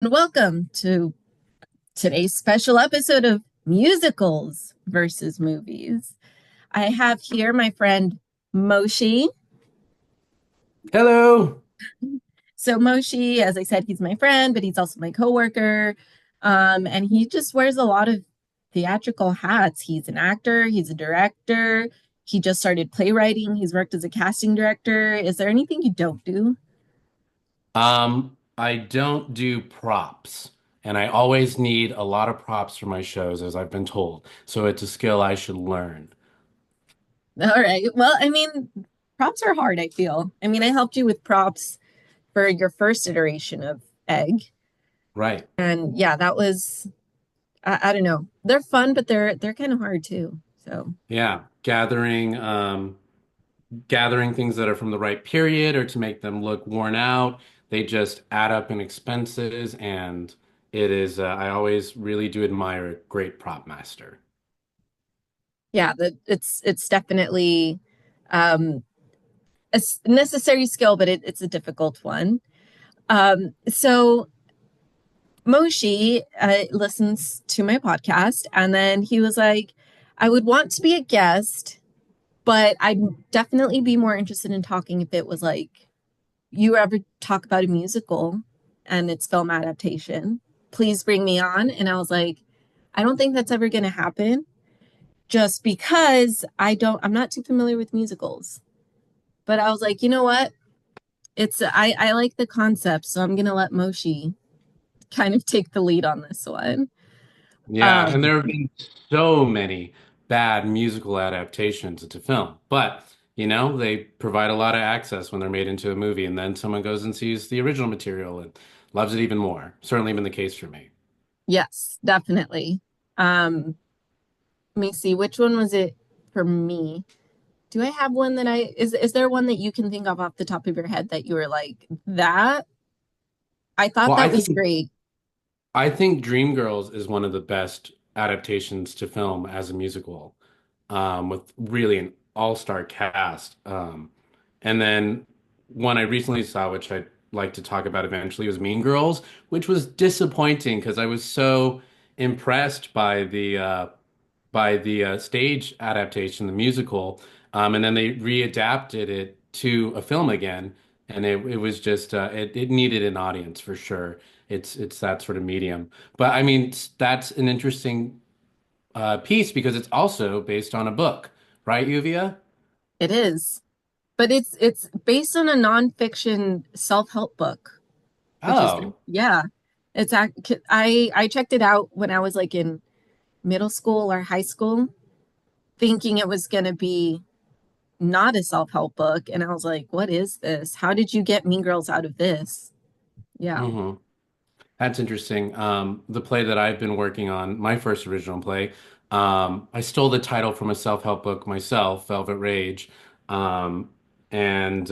And welcome to today's special episode of musicals versus movies. I have here my friend Moshe. Hello. So Moshe, as I said, he's my friend, but he's also my coworker. And he just wears a lot of theatrical hats. He's an actor, he's a director, he just started playwriting, he's worked as a casting director. Is there anything you don't do? I don't do props, and I always need a lot of props for my shows, as I've been told. So it's a skill I should learn. All right. Well, I mean, props are hard, I feel. I mean, I helped you with props for your first iteration of Egg. Right. And yeah, that was I don't know. They're fun, but they're kind of hard too. So Yeah. Gathering things that are from the right period or to make them look worn out. They just add up in expenses, and I always really do admire a great prop master. yeah, it's definitely um a necessary skill, but it's a difficult one. So Moshi listens to my podcast, and then he was like, I would want to be a guest, but I'd definitely be more interested in talking if it was like you ever talk about a musical and its film adaptation, please bring me on. And I was like, I don't think that's ever going to happen just because I'm not too familiar with musicals. But I was like, you know what? I like the concept, so I'm going to let Moshi kind of take the lead on this one. Yeah, and Um, there have been so many bad musical adaptations to film, but they provide a lot of access when they're made into a movie, and then someone goes and sees the original material and loves it even more. Certainly been the case for me. yes, definitely. Let me see, which one was it for me? Do I have one that is there one that you can think of off the top of your head that you were like, that? I thought Well, I that was think great. I think Dreamgirls is one of the best adaptations to film as a musical, with really an all-star cast. And then one I recently saw, which I'd like to talk about eventually, was Mean Girls, which was disappointing because I was so impressed by the stage adaptation, the musical, and then they readapted it to a film again, and it was just it needed an audience for sure. It's that sort of medium, but I mean that's an interesting piece because it's also based on a book, right, Yuvia? It is. But it's based on a nonfiction self-help book, which is Oh, yeah. I checked it out when I was like in middle school or high school, thinking it was gonna be not a self-help book. And I was like, what is this? How did you get Mean Girls out of this? Yeah. hmm. That's interesting. The play that I've been working on, my first original play, I stole the title from a self-help book myself, Velvet Rage. Um, and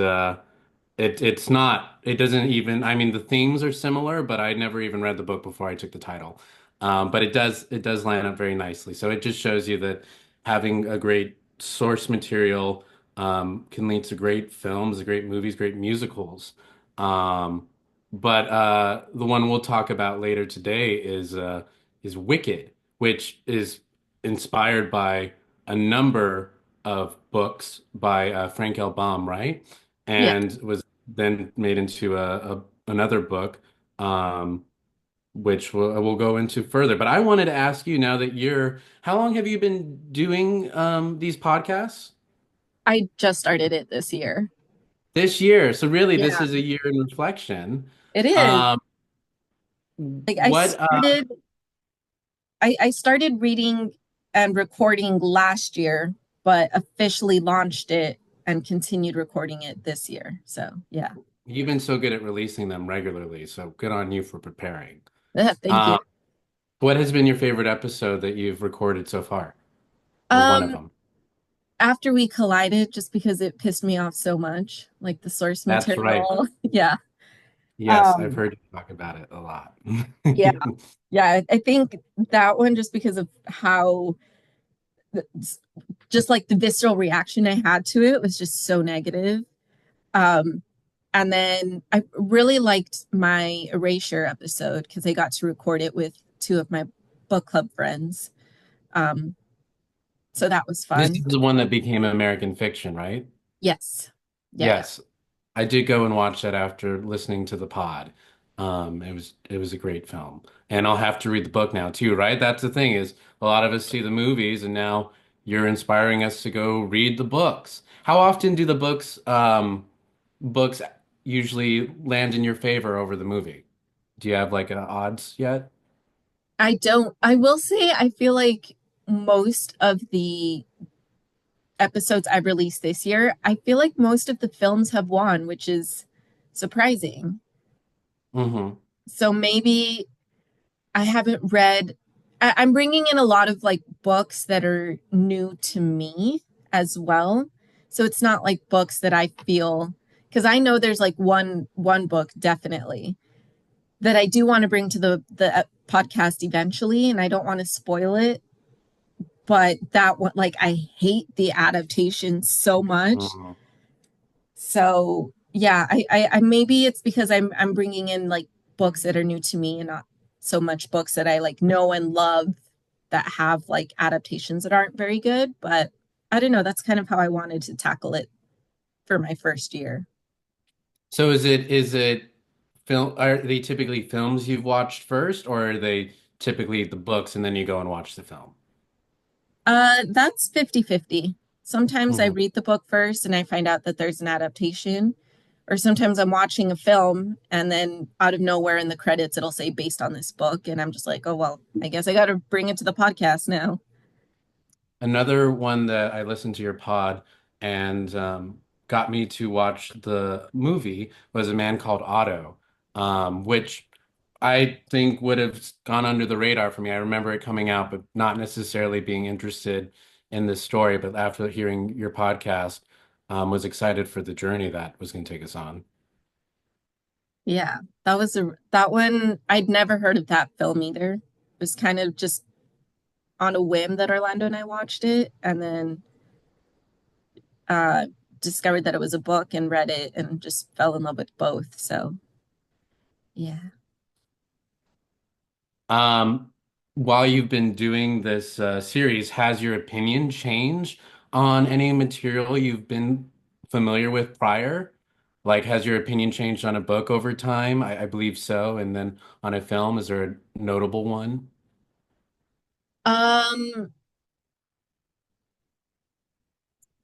it's not, it doesn't even, I mean, the themes are similar, but I never even read the book before I took the title. But it does line up very nicely. So it just shows you that having a great source material can lead to great films, great movies, great musicals. Um, but the one we'll talk about later today is Wicked, which is inspired by a number of books by Frank L. Baum, right? Yeah. And was then made into another book, um, which we'll go into further. But I wanted to ask you now that how long have you been doing these podcasts? I just started it this year. This year. So really, this Yeah, is a year in reflection. it is. Um, Like what I started reading and recording last year, but officially launched it and continued recording it this year. So yeah. You've been so good at releasing them regularly, so good on you for preparing. Thank you. Um, what has been your favorite episode that you've recorded so far, or one of Um, them? After we collided, just because it pissed me off so much, like the source That's right. material. Yeah. Yes, I've Um, heard you talk about it a lot. yeah. Yeah. I think that one just because of how just like the visceral reaction I had to it was just so negative. Um, And then I really liked my Erasure episode because I got to record it with two of my book club friends. Um, so that was This fun. is the one that became American fiction, right? Yes. Yeah. Yes, I did go and watch that after listening to the pod. It was a great film, and I'll have to read the book now too, right? That's the thing is a lot of us see the movies, and now you're inspiring us to go read the books. How often do the books usually land in your favor over the movie? Do you have like odds yet? I don't, I will say, I feel like most of the episodes I've released this year, I feel like most of the films have won, which is surprising. Mm-hmm. So maybe I haven't read, I'm bringing in a lot of like books that are new to me as well. So it's not like books that I feel, because I know there's like one book definitely that I do want to bring to the podcast eventually, and I don't want to spoil it. But that one, like, I hate the adaptation so much. Mm-hmm. So yeah, I maybe it's because I'm bringing in like books that are new to me and not so much books that I like know and love that have like adaptations that aren't very good. But I don't know. That's kind of how I wanted to tackle it for my first year. So is it film? Are they typically films you've watched first, or are they typically the books and then you go and watch the film? That's 50-50. Sometimes I Hmm. read the book first and I find out that there's an adaptation, or sometimes I'm watching a film and then out of nowhere in the credits it'll say based on this book, and I'm just like, oh well, I guess I got to bring it to the podcast now. Another one that I listened to your pod and got me to watch the movie was A Man Called Otto, which I think would have gone under the radar for me. I remember it coming out, but not necessarily being interested in the story. But after hearing your podcast, was excited for the journey that was going to take us on. Yeah, that one I'd never heard of that film either. It was kind of just on a whim that Orlando and I watched it, and then uh discovered that it was a book and read it and just fell in love with both. So yeah. Um, while you've been doing this series, has your opinion changed on any material you've been familiar with prior? Like, has your opinion changed on a book over time? I believe so. And then on a film, is there a notable one? Um,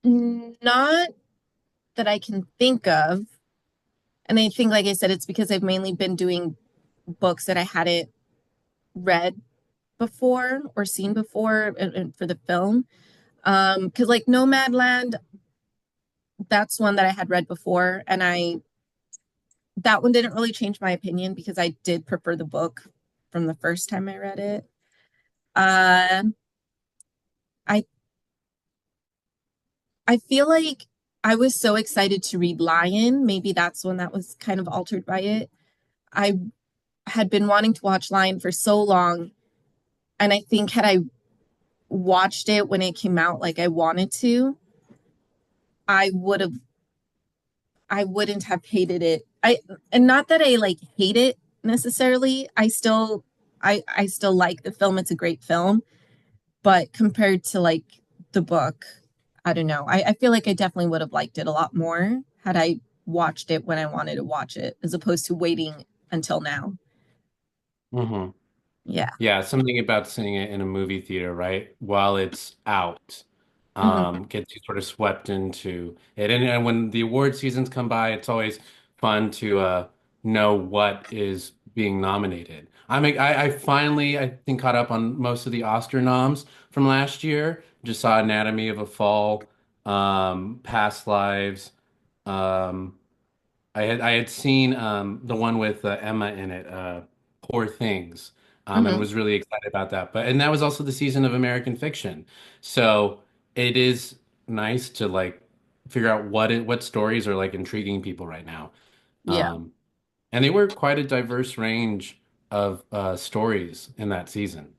Not that I can think of. And I think, like I said, it's because I've mainly been doing books that I hadn't read before or seen before and for the film. Because like Nomadland, that's one that I had read before, and I that one didn't really change my opinion because I did prefer the book from the first time I read it. Uh, I I feel like I was so excited to read Lion. Maybe that's one that was kind of altered by it. I had been wanting to watch Lion for so long, and I think had I watched it when it came out like I wanted to, I would have I wouldn't have hated it. I and not that I like hate it necessarily. I still like the film. It's a great film, but compared to like the book, I don't know. I feel like I definitely would have liked it a lot more had I watched it when I wanted to watch it, as opposed to waiting until now. Hmm. Yeah. Yeah, something about seeing it in a movie theater, right? While it's out, Hmm. gets you sort of swept into it. And when the award seasons come by, it's always fun to know what is being nominated. I finally, I think, caught up on most of the Oscar noms from last year. Just saw Anatomy of a Fall, Past Lives. Um, I had seen the one with Emma in it, Poor Things, and Hmm. was really excited about that. But and that was also the season of American Fiction, so it is nice to like figure out what stories are like intriguing people right now. Yeah. Um, and they were quite a diverse range of stories in that season.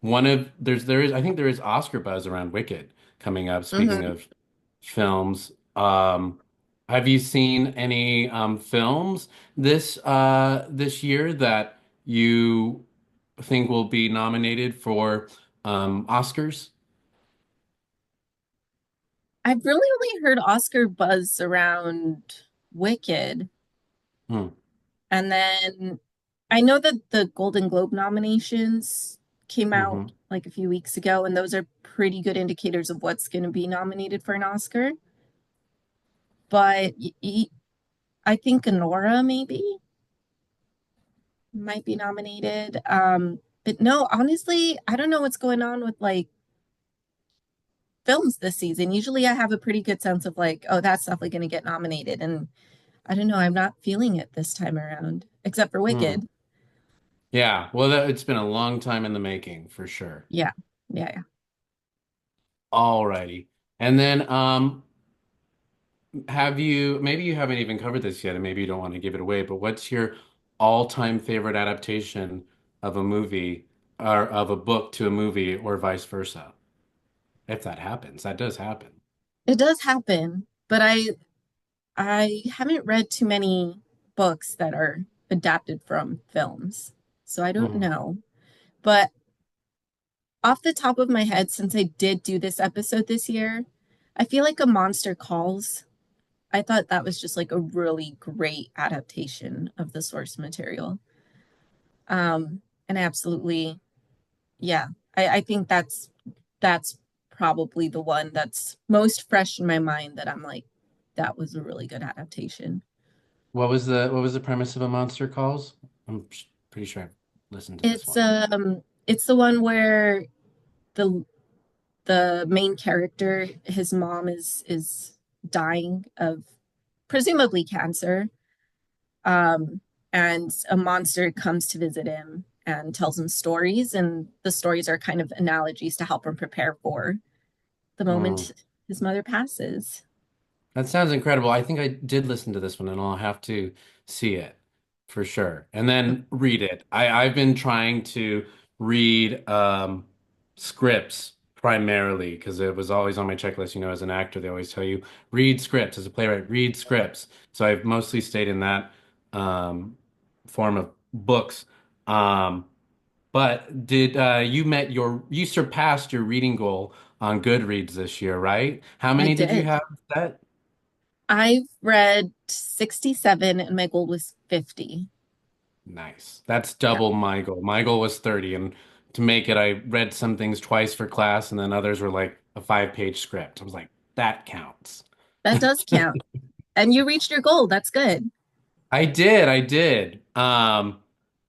One of there is I think there is Oscar buzz around Wicked coming up. Speaking Hmm. of films. Have you seen any films this year that you think will be nominated for Oscars? I've really only heard Oscar buzz around Wicked. Hmm. And then I know that the Golden Globe nominations came out Hmm. like a few weeks ago, and those are pretty good indicators of what's going to be nominated for an Oscar. But I think Honora maybe might be nominated. But no, honestly, I don't know what's going on with like films this season. Usually I have a pretty good sense of like, oh, that's definitely going to get nominated. And I don't know, I'm not feeling it this time around, except for Hmm. Wicked. Yeah, well, it's been a long time in the making for sure. Yeah. Yeah. Yeah. Alrighty. And then have you maybe you haven't even covered this yet, and maybe you don't want to give it away, but what's your all-time favorite adaptation of a movie or of a book to a movie or vice versa? If that happens, that does happen. It does happen, but I haven't read too many books that are adapted from films. So I don't Hmm. know. But off the top of my head, since I did do this episode this year, I feel like A Monster Calls. I thought that was just like a really great adaptation of the source material. And absolutely, yeah, I think that's probably the one that's most fresh in my mind that I'm like, that was a really good adaptation. What was the premise of A Monster Calls? Pretty sure I've listened to this It's one. um it's the one where the the main character, his mom is dying of presumably cancer. Um and a monster comes to visit him and tells him stories, and the stories are kind of analogies to help him prepare for the Hmm. moment his mother passes. That sounds incredible. I think I did listen to this one, and I'll have to see it for sure, and then read it. I've been trying to read scripts primarily because it was always on my checklist. You know, as an actor, they always tell you read scripts. As a playwright, read scripts. So I've mostly stayed in that um, form of books. Um, but did you surpassed your reading goal on Goodreads this year, right? How I many did you did. have set? I've read 67 and my goal was 50. Nice. That's Yeah, double my goal. My goal was 30, and to make it, I read some things twice for class, and then others were like a 5-page script. I was like, that counts. that does count. And you reached your goal. That's good. I did.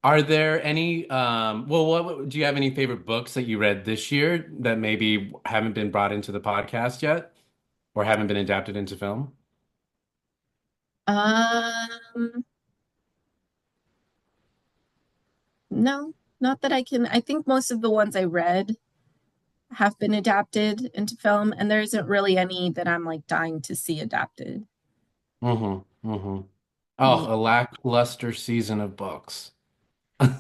Are there any well, do you have any favorite books that you read this year that maybe haven't been brought into the podcast yet or haven't been adapted into film? Um, no, not that I can. I think most of the ones I read have been adapted into film, and there isn't really any that I'm like dying to see adapted. Mm-hmm. Mm-hmm. Yeah. Oh, a lackluster season of books.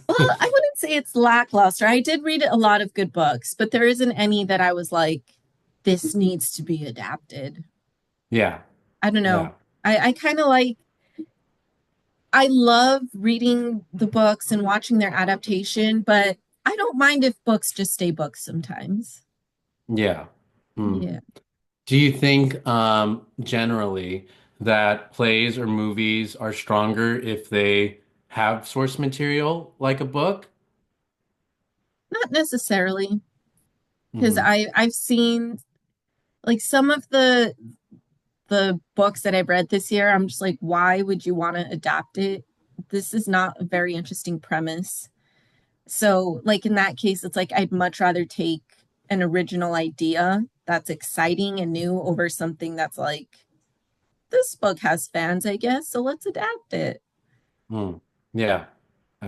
Well, I wouldn't say it's lackluster. I did read a lot of good books, but there isn't any that I was like, this needs to be adapted. Yeah. I don't know. Yeah. I kind of like, I love reading the books and watching their adaptation, but I don't mind if books just stay books sometimes. Yeah. Hmm. Yeah. Do you think generally that plays or movies are stronger if they have source material like a book? Not necessarily, because Hmm. I've seen like some of the books that I've read this year, I'm just like, why would you want to adapt it? This is not a very interesting premise. So, like in that case, it's like I'd much rather take an original idea that's exciting and new over something that's like, this book has fans, I guess, so let's adapt it. Hmm. Yeah,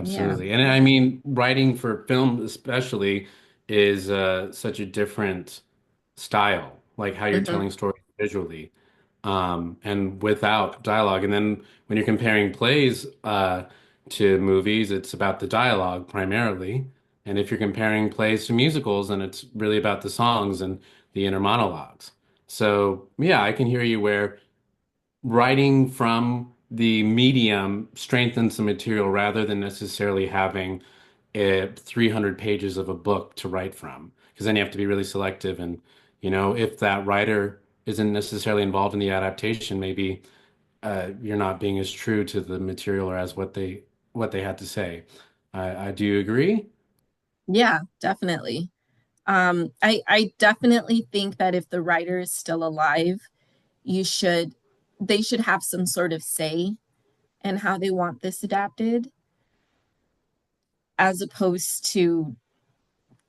Yeah. absolutely. And I mean, writing for film especially is such a different style, like how you're Hmm. telling stories visually, and without dialogue. And then when you're comparing plays to movies, it's about the dialogue primarily. And if you're comparing plays to musicals, then it's really about the songs and the inner monologues. So yeah, I can hear you where writing from the medium strengthens the material rather than necessarily having 300 pages of a book to write from. Because then you have to be really selective. And, if that writer isn't necessarily involved in the adaptation, maybe you're not being as true to the material or as what they had to say. I do you agree? Yeah, definitely. I definitely think that if the writer is still alive, you should they should have some sort of say in how they want this adapted, as opposed to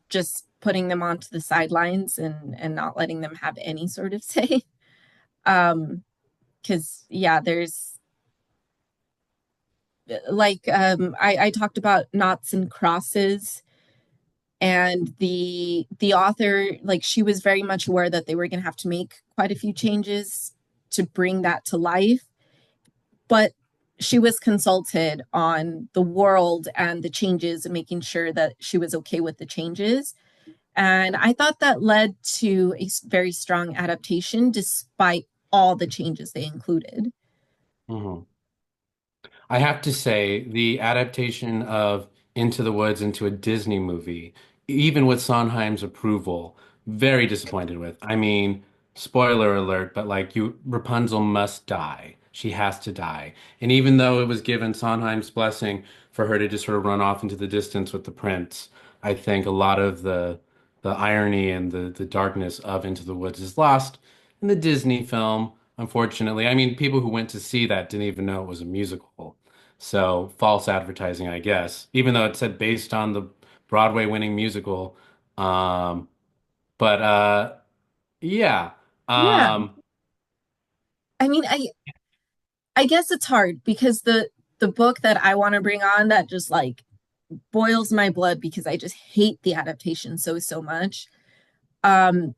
just putting them onto the sidelines and not letting them have any sort of say. Because yeah, there's I talked about knots and crosses, and the author, like, she was very much aware that they were going to have to make quite a few changes to bring that to life, but she was consulted on the world and the changes and making sure that she was okay with the changes. And I thought that led to a very strong adaptation despite all the changes they included. Mhm. I have to say, the adaptation of Into the Woods into a Disney movie, even with Sondheim's approval, very disappointed with. I mean, spoiler alert, but like Rapunzel must die. She has to die. And even though it was given Sondheim's blessing for her to just sort of run off into the distance with the prince, I think a lot of the irony and the darkness of Into the Woods is lost in the Disney film, unfortunately. I mean, people who went to see that didn't even know it was a musical. So false advertising, I guess, even though it said based on the Broadway winning musical. Um, but yeah. Yeah. Um, I mean, I guess it's hard because the book that I want to bring on that just like boils my blood because I just hate the adaptation so much. Um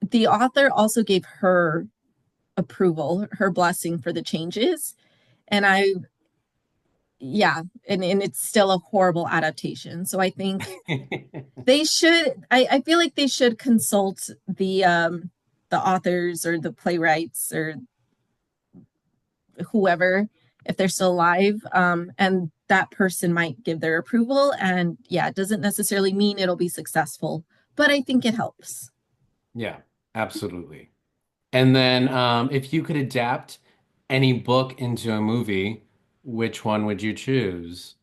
the author also gave her approval, her blessing for the changes, and I yeah, and it's still a horrible adaptation. So I think they should I feel like they should consult the authors or the playwrights or whoever, if they're still alive, and that person might give their approval. And yeah, it doesn't necessarily mean it'll be successful, but I think it helps. yeah, absolutely. And then if you could adapt any book into a movie, which one would you choose?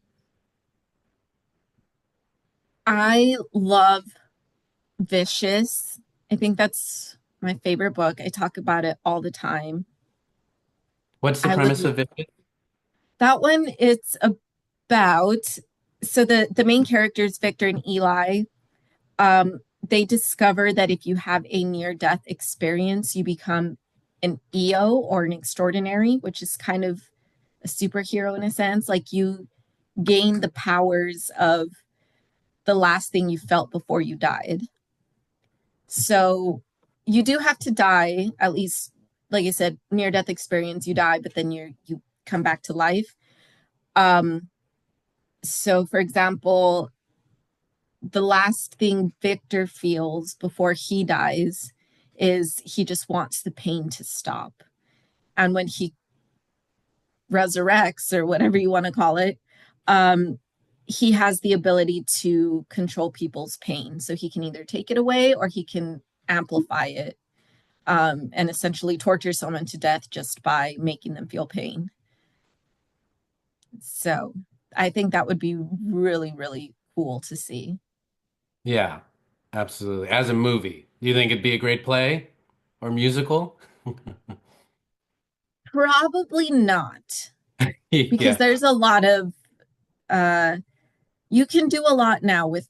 I love Vicious. I think that's my favorite book. I talk about it all the time. What's the I would premise of it? that one. It's about, so the main characters, Victor and Eli, they discover that if you have a near death experience, you become an EO, or an extraordinary, which is kind of a superhero in a sense. Like, you gain the powers of the last thing you felt before you died. So you do have to die, at least, like I said, near death experience, you die, but then you come back to life. Um, so for example, the last thing Victor feels before he dies is he just wants the pain to stop. And when he resurrects, or whatever you want to call it, um, he has the ability to control people's pain. So he can either take it away or he can amplify it, and essentially torture someone to death just by making them feel pain. So I think that would be really, really cool to see. Yeah, absolutely. As a movie, do you think it'd be a great play or musical? Probably not, because Yeah, there's a lot of uh, you can do a lot now with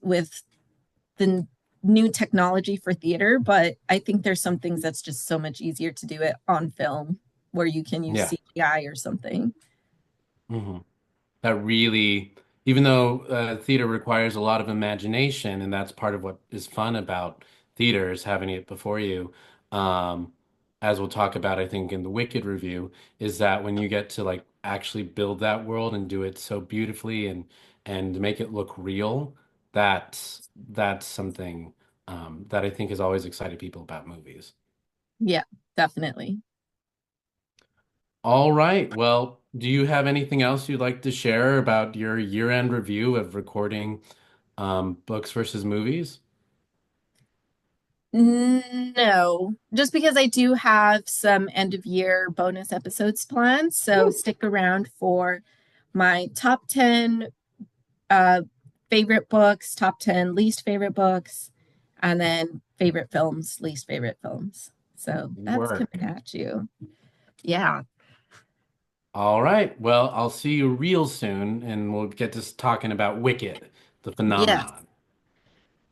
the new technology for theater, but I think there's some things that's just so much easier to do it on film, where you can use yeah. CGI or something. Hmm. That really, even though theater requires a lot of imagination, and that's part of what is fun about theater is having it before you. Um, as we'll talk about, I think in the Wicked review, is that when you get to like actually build that world and do it so beautifully and make it look real, that's something that I think has always excited people about movies. Yeah, definitely. All right. Well, do you have anything else you'd like to share about your year-end review of recording books versus movies? No, just because I do have some end of year bonus episodes planned. So Woo. stick around for my top 10 uh, favorite books, top 10 least favorite books, and then favorite films, least favorite films. So that's coming Work. at you. Yeah. All right. Well, I'll see you real soon, and we'll get to talking about Wicked, the Yes. phenomenon.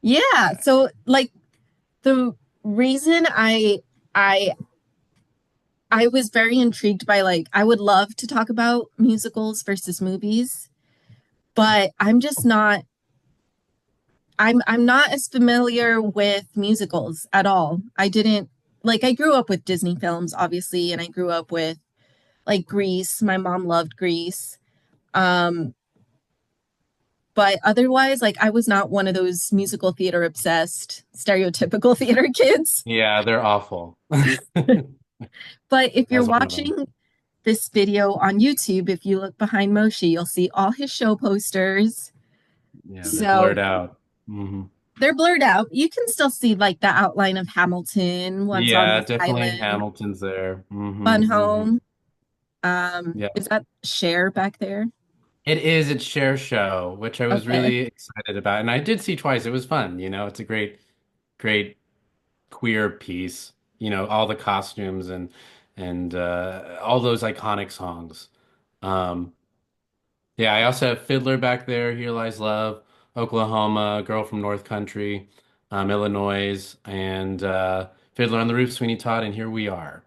Yeah. Okay. So like the reason I I was very intrigued by like I would love to talk about musicals versus movies, but I'm not as familiar with musicals at all. I didn't like I grew up with Disney films obviously and I grew up with like Grease. My mom loved Grease. Um but otherwise like I was not one of those musical theater obsessed stereotypical theater kids. Yeah, they're awful. But if you're As one of them. watching this video on YouTube, if you look behind Moshe, you'll see all his show posters. Yeah, they're So blurred out. Hmm. they're blurred out. You can still see like the outline of Hamilton, Once on Yeah, This definitely Island, Hamilton's there. Fun Hmm. Home. Yeah. Is that Cher back there? It is its share show, which I was Okay. really excited about. And I did see twice. It was fun. It's a great queer piece. All the costumes and all those iconic songs. Um, yeah, I also have Fiddler back there, Here Lies Love, Oklahoma, Girl from North Country, Illinois, and Fiddler on the Roof, Sweeney Todd, and Here We Are,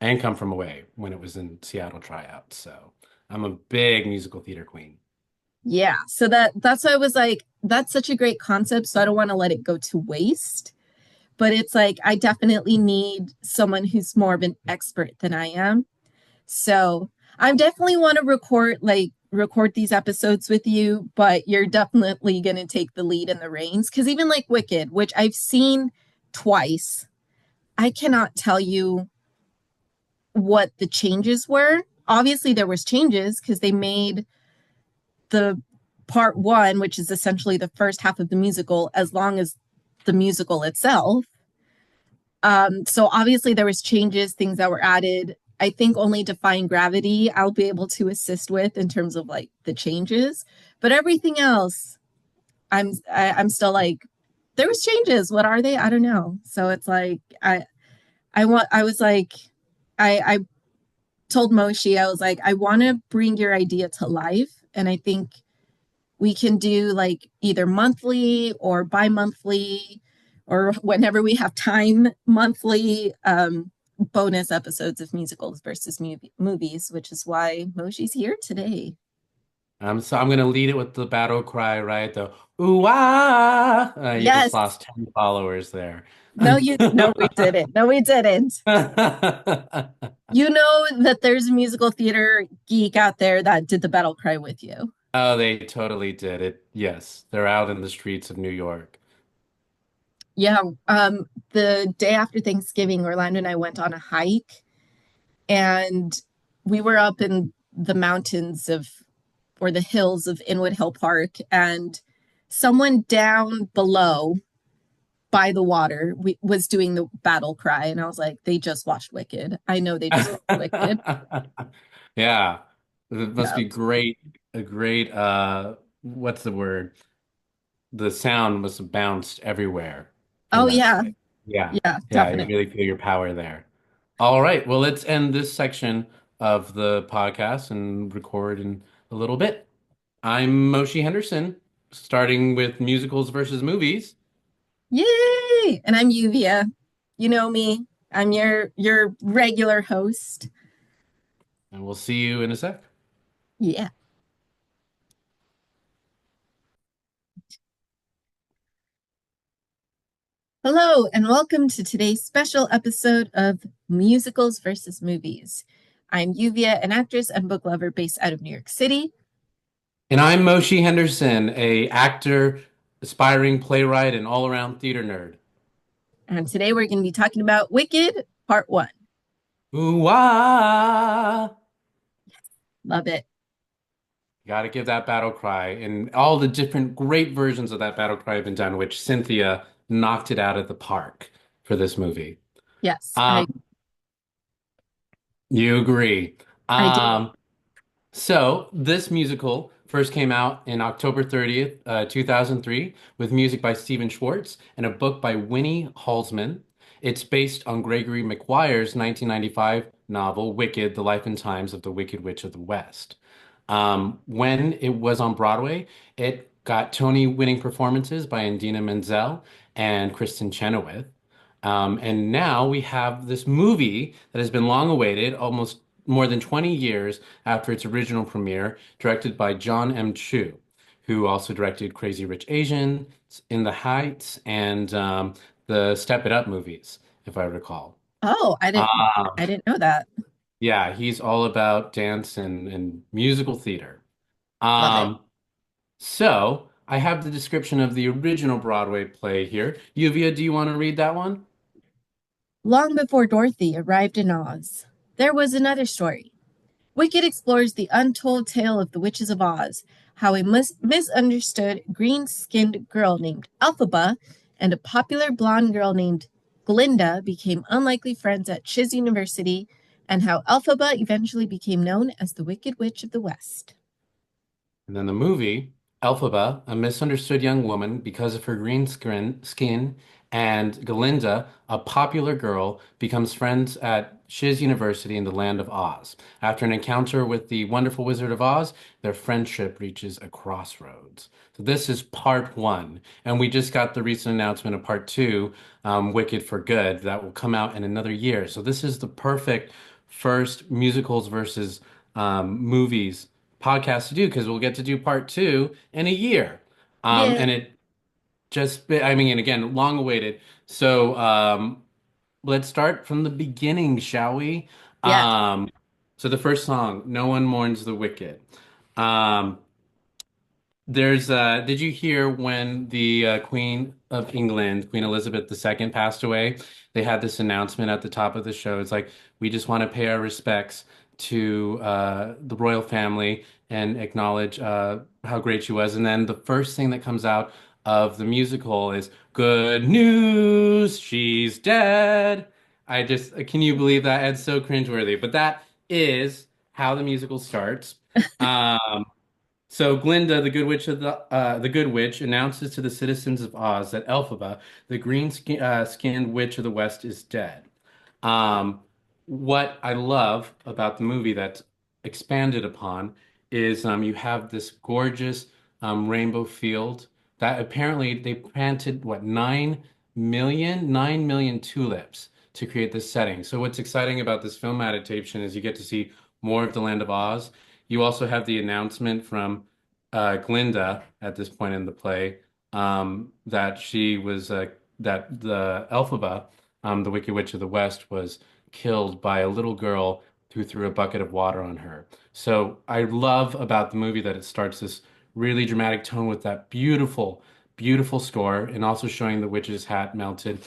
and Come From Away when it was in Seattle tryouts. So I'm a big musical theater queen. Yeah. So that's why I was like, that's such a great concept. So I don't want to let it go to waste. But it's like I definitely need someone who's more of an expert than I am. So I definitely want to record these episodes with you, but you're definitely gonna take the lead in the reins. Cause even like Wicked, which I've seen twice, I cannot tell you what the changes were. Obviously there was changes because they made the part one, which is essentially the first half of the musical, as long as the musical itself. So obviously there was changes, things that were added. I think only Defying Gravity I'll be able to assist with in terms of like the changes, but everything else I'm still like there was changes. What are they? I don't know. So it's like I was like I told Moshe I was like I want to bring your idea to life, and I think we can do like either monthly or bi-monthly or whenever we have time monthly bonus episodes of musicals versus movies, which is why Moshi's here today. So I'm gonna lead it with the battle cry, right? The ooh ah! You just Yes. lost 10 followers there. No we didn't. No we didn't. You know that there's a musical theater geek out there that did the battle cry with you. Oh, they totally did it. Yes, they're out in the streets of New York. Yeah, the day after Thanksgiving, Orlando and I went on a hike, and we were up in the mountains of or the hills of Inwood Hill Park, and someone down below by the water was doing the battle cry, and I was like, they just watched Wicked. I know they just watched Wicked. Yeah, it must Yeah. be great. A great, what's the word? The sound must have bounced everywhere from Oh that yeah, site. Yeah, yeah, yeah, you definitely. really feel your power there. All right, well, let's end this section of the podcast and record in a little bit. I'm Moshe Henderson, starting with musicals versus movies, Yay! And I'm Yuvia. You know me. I'm your regular host. and we'll see you in a sec. Yeah. Hello, and welcome to today's special episode of Musicals versus Movies. I'm Yuvia, an actress and book lover based out of New York City. And I'm Moshe Henderson, a actor, aspiring playwright, and all-around theater nerd. And today we're going to be talking about Wicked Part 1. Ooh, ah. Love it. Got to give that battle cry. And all the different great versions of that battle cry have been done, which Cynthia knocked it out of the park for this movie. Yes, Um, you agree. I do. Um, So, this musical first came out in October 30th, 2003, with music by Stephen Schwartz and a book by Winnie Halsman. It's based on Gregory Maguire's 1995 novel, Wicked, The Life and Times of the Wicked Witch of the West. When it was on Broadway, it got Tony-winning performances by Idina Menzel and Kristen Chenoweth. And now we have this movie that has been long awaited, almost more than 20 years after its original premiere, directed by Jon M. Who also directed Crazy Rich Asians, In the Heights, and the Step It Up movies, if I recall. Oh, Um, I didn't know that. yeah, he's all about dance and musical theater. Love it. Um, so I have the description of the original Broadway play here. Yuvia, do you want to read that one? Long before Dorothy arrived in Oz, there was another story. Wicked explores the untold tale of the witches of Oz, how a misunderstood green-skinned girl named Elphaba and a popular blonde girl named Glinda became unlikely friends at Chiz University, and how Elphaba eventually became known as the Wicked Witch of the West. And then the movie, Elphaba, a misunderstood young woman because of her green skin, and Galinda, a popular girl, becomes friends at Shiz University in the land of Oz. After an encounter with the wonderful Wizard of Oz, their friendship reaches a crossroads. So this is part one, and we just got the recent announcement of part two, Wicked for Good, that will come out in another year. So this is the perfect first musicals versus movies podcast to do because we'll get to do part two in a year. Yeah. And it just, I mean, and again, long awaited. So let's start from the beginning, shall we? Yeah. Um, so the first song, No One Mourns the Wicked. Um, did you hear when the Queen of England, Queen Elizabeth II, passed away? They had this announcement at the top of the show. It's like, we just want to pay our respects to the royal family and acknowledge how great she was. And then the first thing that comes out of the musical is, good news, she's dead. Can you believe that? It's so cringeworthy. But that is how the musical starts. Um, so Glinda, the Good Witch, announces to the citizens of Oz that Elphaba, the skinned witch of the West, is dead. Um, what I love about the movie that's expanded upon is you have this gorgeous rainbow field that apparently they planted what 9 million tulips to create this setting. So what's exciting about this film adaptation is you get to see more of the Land of Oz. You also have the announcement from Glinda at this point in the play that she was that the Elphaba, the Wicked Witch of the West, was killed by a little girl who threw a bucket of water on her. So I love about the movie that it starts this really dramatic tone with that beautiful, beautiful score, and also showing the witch's hat melted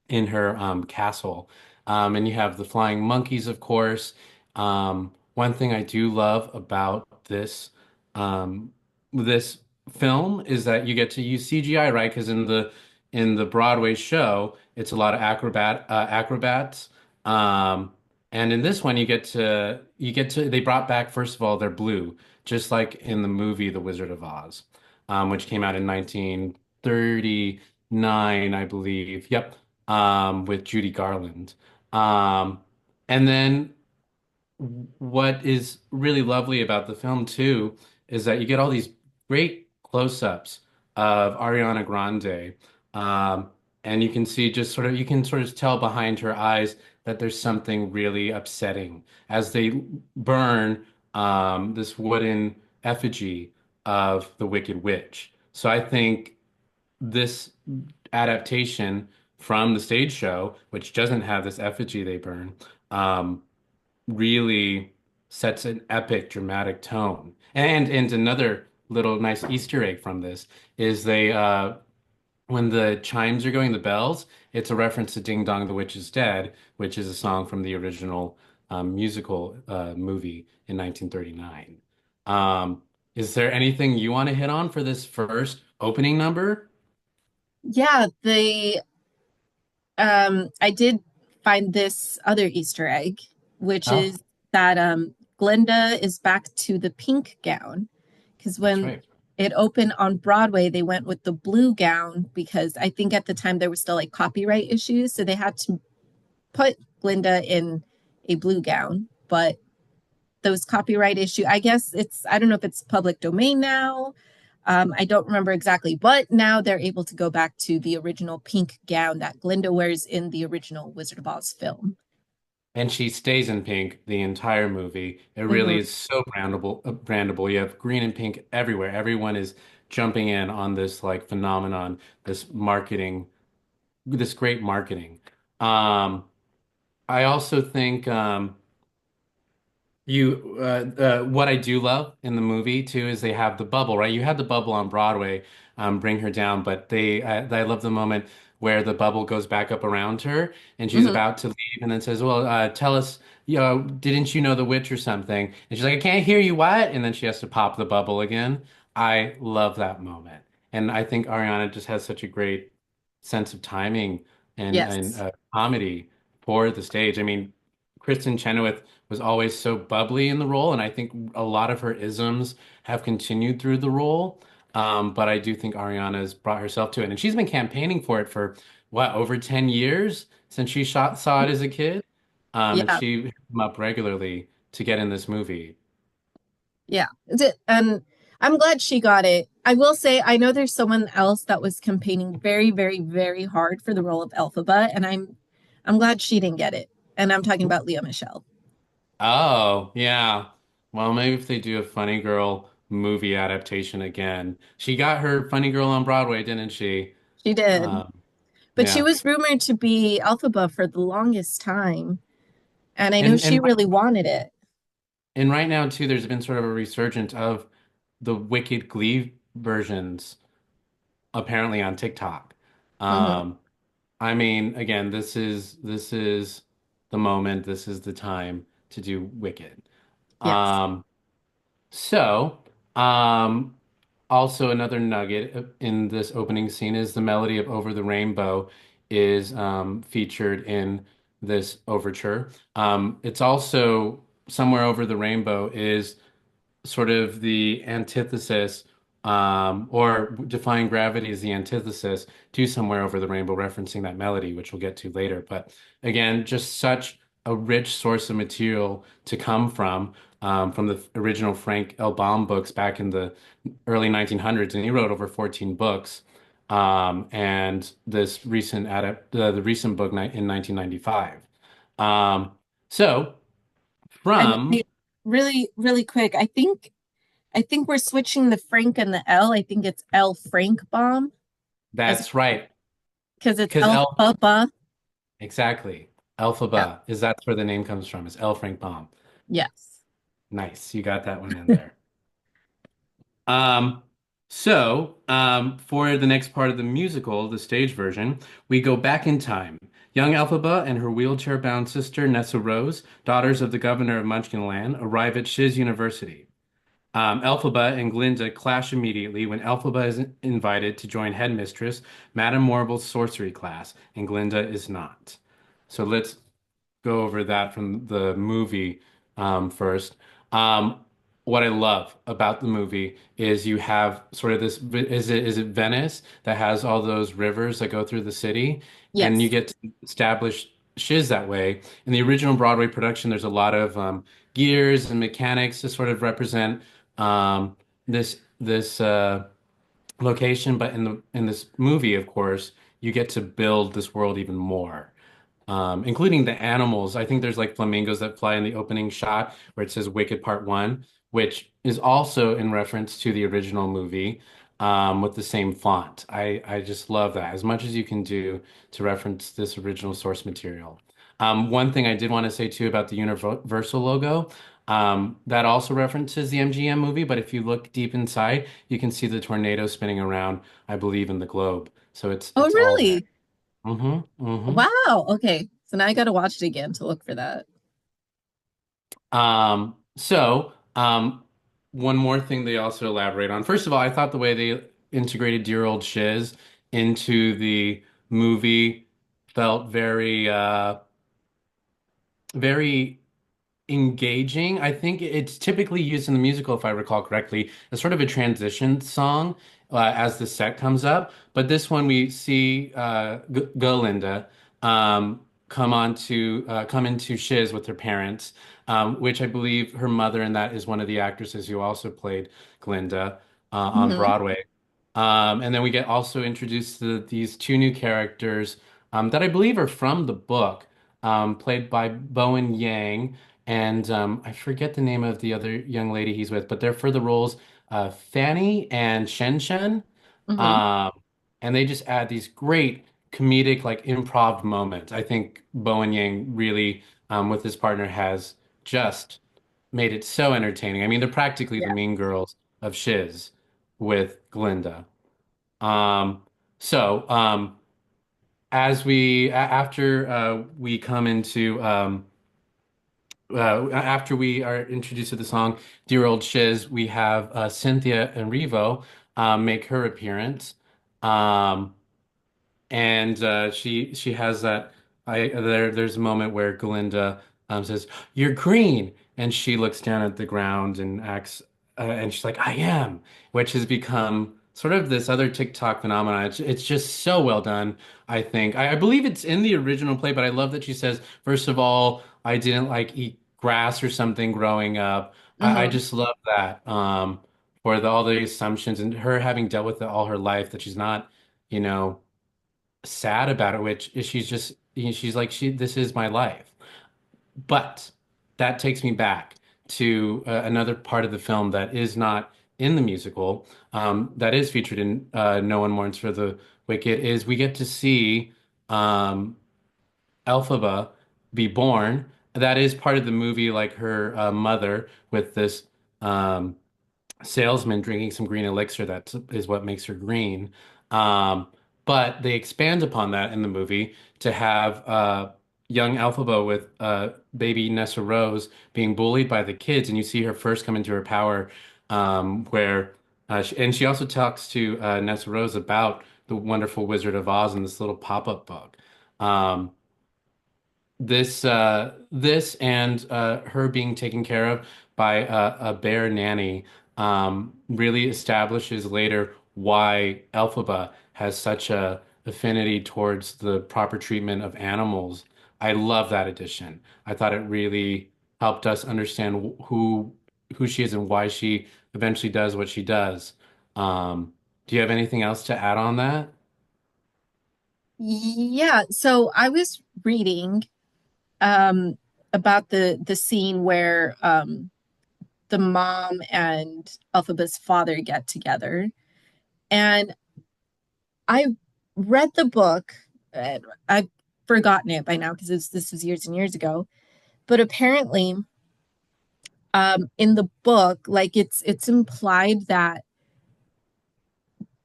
in her castle. And you have the flying monkeys, of course. One thing I do love about um, this film is that you get to use CGI, right? Because in the Broadway show, it's a lot of acrobats. Um, and in this one, you get to they brought back first of all they're blue, just like in the movie The Wizard of Oz, which came out in 1939, I believe. Yep, with Judy Garland. Um, and then what is really lovely about the film too is that you get all these great close-ups of Ariana Grande. Um, and you can see just sort of you can sort of tell behind her eyes that there's something really upsetting as they burn this wooden effigy of the Wicked Witch. So I think this adaptation from the stage show, which doesn't have this effigy they burn, um, really sets an epic, dramatic tone. And another little nice Easter egg from this is they when the chimes are going, the bells, it's a reference to Ding Dong, the Witch is Dead, which is a song from the original musical movie in 1939. Um, is there anything you want to hit on for this first opening number? Yeah, the I did find this other Easter egg, which Oh, is that Glinda is back to the pink gown. Because that's when right. it opened on Broadway, they went with the blue gown because I think at the time there was still like copyright issues, so they had to put Glinda in a blue gown. But those copyright issue, I guess it's I don't know if it's public domain now. I don't remember exactly, but now they're able to go back to the original pink gown that Glinda wears in the original Wizard of Oz film. And she stays in pink the entire movie. It really Mhm. is so brandable. You have green and pink everywhere. Everyone is jumping in on this like phenomenon, this marketing, this great marketing. Um, I also think what I do love in the movie too is they have the bubble, right? You had the bubble on Broadway, Bring Her Down, but I love the moment where the bubble goes back up around her and she's Mhm. about to leave and then says, "Well, tell us, didn't you know the witch or something?" And she's like, "I can't hear you, what?" And then she has to pop the bubble again. I love that moment, and I think Ariana just has such a great sense of timing and Yes. comedy for the stage. I mean, Kristen Chenoweth was always so bubbly in the role, and I think a lot of her isms have continued through the role. But I do think Ariana has brought herself to it, and she's been campaigning for it for what, over 10 years since she saw it as a kid. And Yeah. she hit them up regularly to get in this movie. Yeah. And I'm glad she got it. I will say I know there's someone else that was campaigning very, very, very hard for the role of Elphaba, and I'm glad she didn't get it. And I'm talking about Leah Michelle. Oh, yeah. Well, maybe if they do a Funny Girl movie adaptation again. She got her Funny Girl on Broadway, didn't she? She did. Um, But she yeah. was rumored to be Elphaba for the longest time. And I know And she and really wanted it. And right now too, there's been sort of a resurgence of the Wicked Glee versions apparently on TikTok. Hmm. Um, I mean, again, this is the moment, this is the time to do Wicked. Yes. Um, so, um, Also another nugget in this opening scene is the melody of Over the Rainbow is featured in this overture. It's also Somewhere Over the Rainbow is sort of the antithesis, or Defying Gravity is the antithesis to Somewhere Over the Rainbow, referencing that melody, which we'll get to later. But again, just such a rich source of material to come from the original Frank L. Baum books back in the early 1900s, and he wrote over 14 books. And this recent the recent book in 1995. Um, so And from wait, really, really quick, I think we're switching the Frank and the L. I think it's L Frank bomb as That's right. because it's Because Elphaba. exactly. Yeah. Elphaba is that's where the name comes from, is L. Frank Baum. Yes. Nice. You got that one in there. Um, for the next part of the musical, the stage version, we go back in time. Young Elphaba and her wheelchair-bound sister, Nessa Rose, daughters of the governor of Munchkinland, arrive at Shiz University. Elphaba and Glinda clash immediately when Elphaba is invited to join headmistress Madame Warble's sorcery class, and Glinda is not. So let's go over that from the movie first. Um, what I love about the movie is you have sort of this, is it Venice that has all those rivers that go through the city, and you Yes. get to establish Shiz that way. In the original Broadway production, there's a lot of gears and mechanics to sort of represent this location, but in this movie, of course, you get to build this world even more, including the animals. I think there's like flamingos that fly in the opening shot where it says Wicked Part One, which is also in reference to the original movie, with the same font. I just love that as much as you can do to reference this original source material. One thing I did want to say too about the Universal logo, That also references the MGM movie, but if you look deep inside, you can see the tornado spinning around, I believe, in the globe. So Oh, it's all there. really? Wow. Okay. So now I got to watch it again to look for that. So, one more thing they also elaborate on. First of all, I thought the way they integrated Dear Old Shiz into the movie felt very engaging. I think it's typically used in the musical, if I recall correctly, as sort of a transition song as the set comes up. But this one we see Galinda come into Shiz with her parents, which I believe her mother in that is one of the actresses who also played Glinda on Hmm. Broadway. And then we get also introduced to these two new characters that I believe are from the book, played by Bowen Yang. And I forget the name of the other young lady he's with, but they're for the roles Fanny and Shen Shen. Hmm. Um, and they just add these great comedic, like improv moments. I think Bowen Yang really, with his partner, has just made it so entertaining. I mean, they're practically the Yeah. mean girls of Shiz with Glinda. Um, so as after we come into after we are introduced to the song Dear Old Shiz, we have Cynthia and Revo make her appearance. Um, and she has that there's a moment where Glinda says, "You're green," and she looks down at the ground and acts and she's like, "I am," which has become sort of this other TikTok phenomenon. It's just so well done, I think. I believe it's in the original play, but I love that she says, first of all, I didn't like eat grass or something growing up. I Hmm. just love that for all the assumptions and her having dealt with it all her life that she's not, you know sad about it, which is she's just she's like this is my life. But that takes me back to another part of the film that is not in the musical, that is featured in No One Mourns for the Wicked, is we get to see um, Elphaba be born. That is part of the movie, like her mother with this um, salesman drinking some green elixir that is what makes her green. Um, but they expand upon that in the movie to have young Alphaba with baby Nessa Rose being bullied by the kids, and you see her first come into her power, where and she also talks to Nessa Rose about the Wonderful Wizard of Oz in this little pop-up book. Um, this and her being taken care of by a bear nanny really establishes later why Elphaba has such a affinity towards the proper treatment of animals. I love that addition. I thought it really helped us understand who she is and why she eventually does what she does. Do you have anything else to add on that? Yeah. So I was reading um, about the scene where the mom and Elphaba's father get together, and I read the book. I've forgotten it by now because this was years and years ago. But apparently, in the book, like it's implied that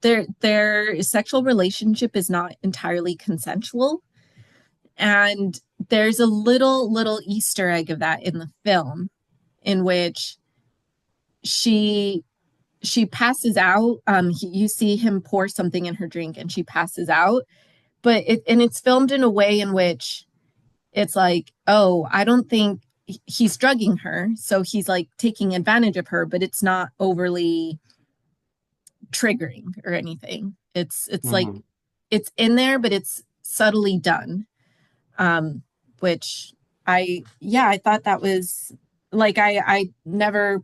their sexual relationship is not entirely consensual, and there's a little Easter egg of that in the film, in which she she passes out. You see him pour something in her drink, and she passes out. But it's filmed in a way in which it's like, oh, I don't think he's drugging her, so he's like taking advantage of her, but it's not overly triggering or anything. It's like Mhm. it's in there, but it's subtly done. Which I thought that was like I never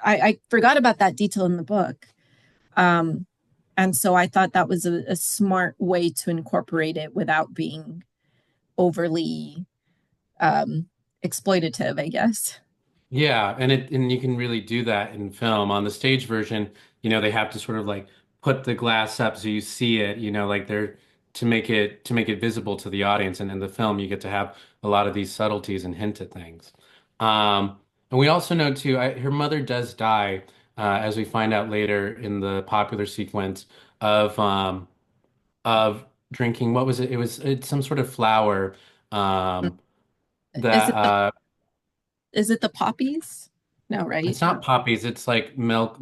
I forgot about that detail in the book. Um, and so I thought that was a smart way to incorporate it without being overly um, exploitative, I guess. Yeah, and you can really do that in film. On the stage version, they have to sort of like put the glass up so you see it, like they're to make it visible to the audience. And in the film, you get to have a lot of these subtleties and hint at things. Um, And we also know too, her mother does die, as we find out later in the popular sequence of um, of drinking. What was it? It's some sort of flower Is that it is it the poppies? No, right? it's not poppies. It's like milk,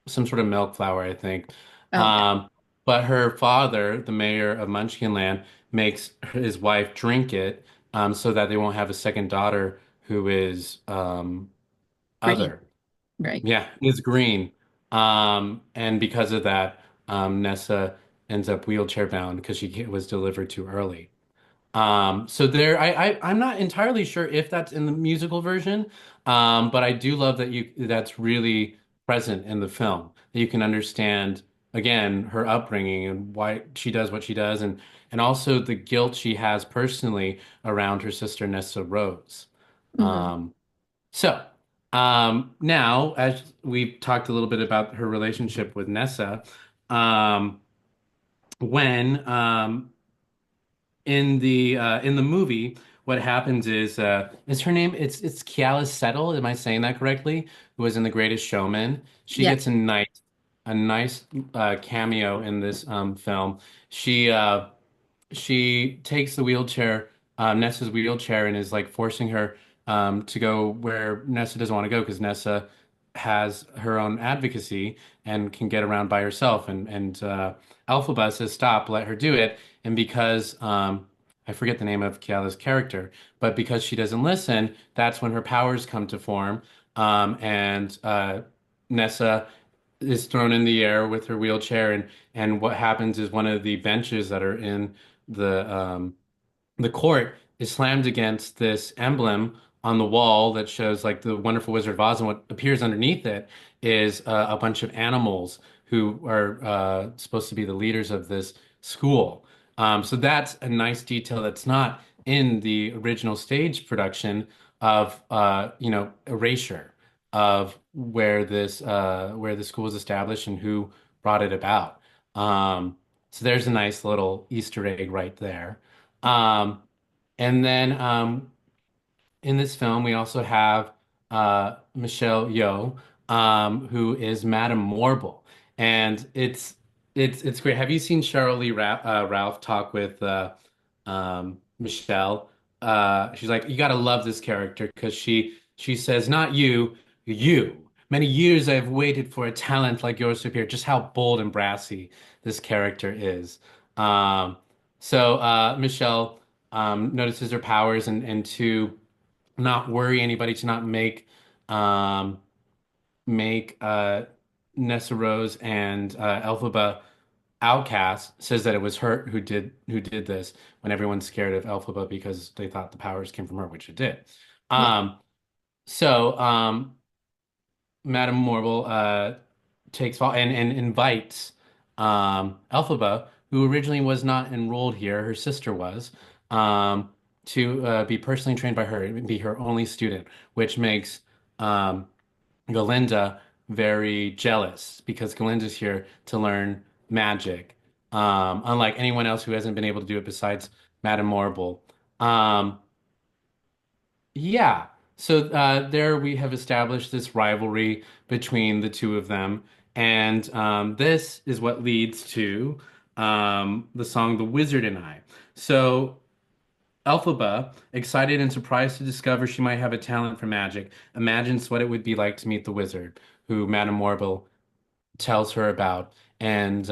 some sort of milk flower, I think. Okay. Um, but her father, the mayor of Munchkinland, makes his wife drink it so that they won't have a second daughter who is Green, other. right. Yeah, is green. And because of that, Nessa ends up wheelchair bound because was delivered too early. So there, I'm not entirely sure if that's in the musical version, but I do love that that's really present in the film. That you can understand again her upbringing and why she does what she does, and also the guilt she has personally around her sister Nessa Rose. Hmm. Um, so now, as we've talked a little bit about her relationship with Nessa, um, when in the movie, what happens is her name it's Kiala Settle. Am I saying that correctly? Who was in The Greatest Showman? She Yeah. gets a nice cameo in this film. She takes the wheelchair, Nessa's wheelchair, and is like forcing her to go where Nessa doesn't want to go because Nessa has her own advocacy and can get around by herself. And Elphaba says, "Stop, let her do it." And because I forget the name of Kiala's character, but because she doesn't listen, that's when her powers come to form. And Nessa is thrown in the air with her wheelchair, and what happens is one of the benches that are in the court is slammed against this emblem on the wall that shows like the Wonderful Wizard of Oz, and what appears underneath it is a bunch of animals who are supposed to be the leaders of this school. So that's a nice detail that's not in the original stage production of Erasure, of where the school was established and who brought it about. So there's a nice little Easter egg right there. Um, and then in this film, we also have Michelle Yeoh, who is Madame Morble, and it's great. Have you seen Ralph talk with Michelle? She's like, you gotta love this character because she says, not you, you. Many years I've waited for a talent like yours to appear. Just how bold and brassy this character is. Um, so Michelle notices her powers and to not worry anybody, to not um, make Nessa Rose and Elphaba outcasts, says that it was her who did this when everyone's scared of Elphaba because they thought the powers came from her, which it did. Yeah. Um, so Madame Morble takes fall and invites Elphaba, who originally was not enrolled here, her sister was, um, to be personally trained by her and be her only student, which makes um, Galinda very jealous because Galinda's here to learn magic, unlike anyone else who hasn't been able to do it besides Madame Morble. Um, yeah. So there we have established this rivalry between the two of them. And this is what leads to the song The Wizard and I. So Elphaba, excited and surprised to discover she might have a talent for magic, imagines what it would be like to meet the wizard, who Madame Morble tells her about. And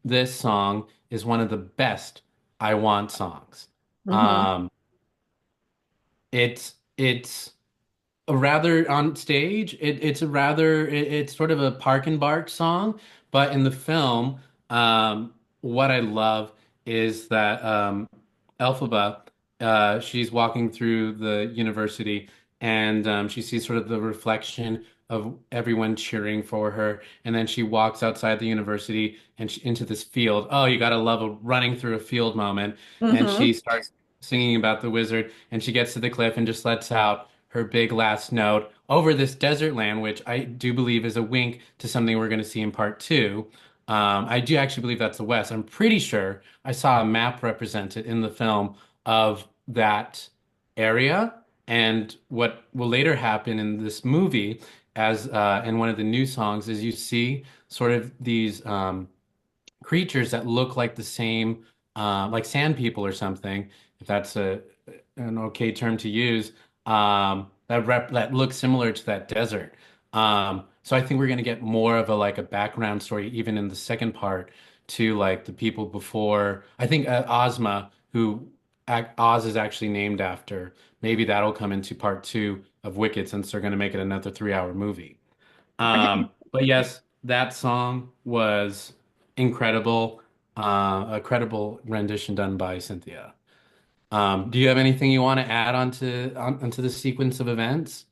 this song is one of the best I Want songs. Hmm. Um, it's a rather on stage. It's a rather it's sort of a park and bark song, but in the film, what I love is that Elphaba, she's walking through the university and she sees sort of the reflection of everyone cheering for her, and then she walks outside the university and into this field. Oh, you gotta love a running through a field moment, and Hmm. she starts singing about the wizard, and she gets to the cliff and just lets out her big last note over this desert land, which I do believe is a wink to something we're going to see in part two. I do actually believe that's the West. I'm pretty sure I saw a map represented in the film of that area. And what will later happen in this movie, as in one of the new songs, is you see sort of these creatures that look like the same, like sand people or something, if that's an okay term to use, that look similar to that desert. So I think we're gonna get more of a like a background story, even in the second part, to like the people before. I think Ozma, who Oz is actually named after. Maybe that'll come into part two of Wicked, since they're gonna make it another 3 hour movie. But yes, that song was incredible. A credible rendition done by Cynthia. Do you have anything you want to add onto the sequence of events?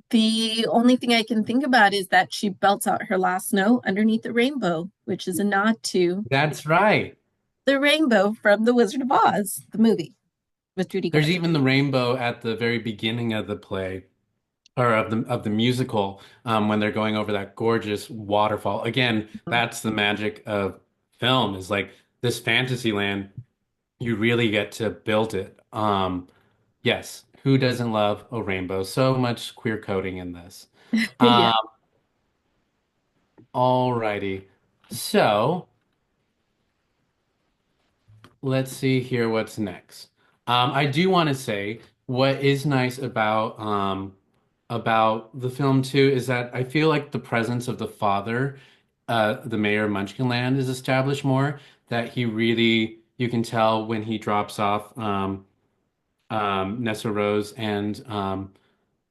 The only thing I can think about is that she belts out her last note underneath the rainbow, which is a nod to That's right. the rainbow from The Wizard of Oz, the movie with Judy There's Garland. even the rainbow at the very beginning of the play or of the musical when they're going over that gorgeous waterfall. Again, that's the magic of film is like this fantasy land. You really get to build it. Yes, who doesn't love a rainbow? So much queer coding in this. Yeah. Um, Alrighty. So let's see here what's next. I do want to say what is nice about the film too is that I feel like the presence of the father, the mayor of Munchkinland, is established more. That he really you can tell when he drops off Nessa Rose and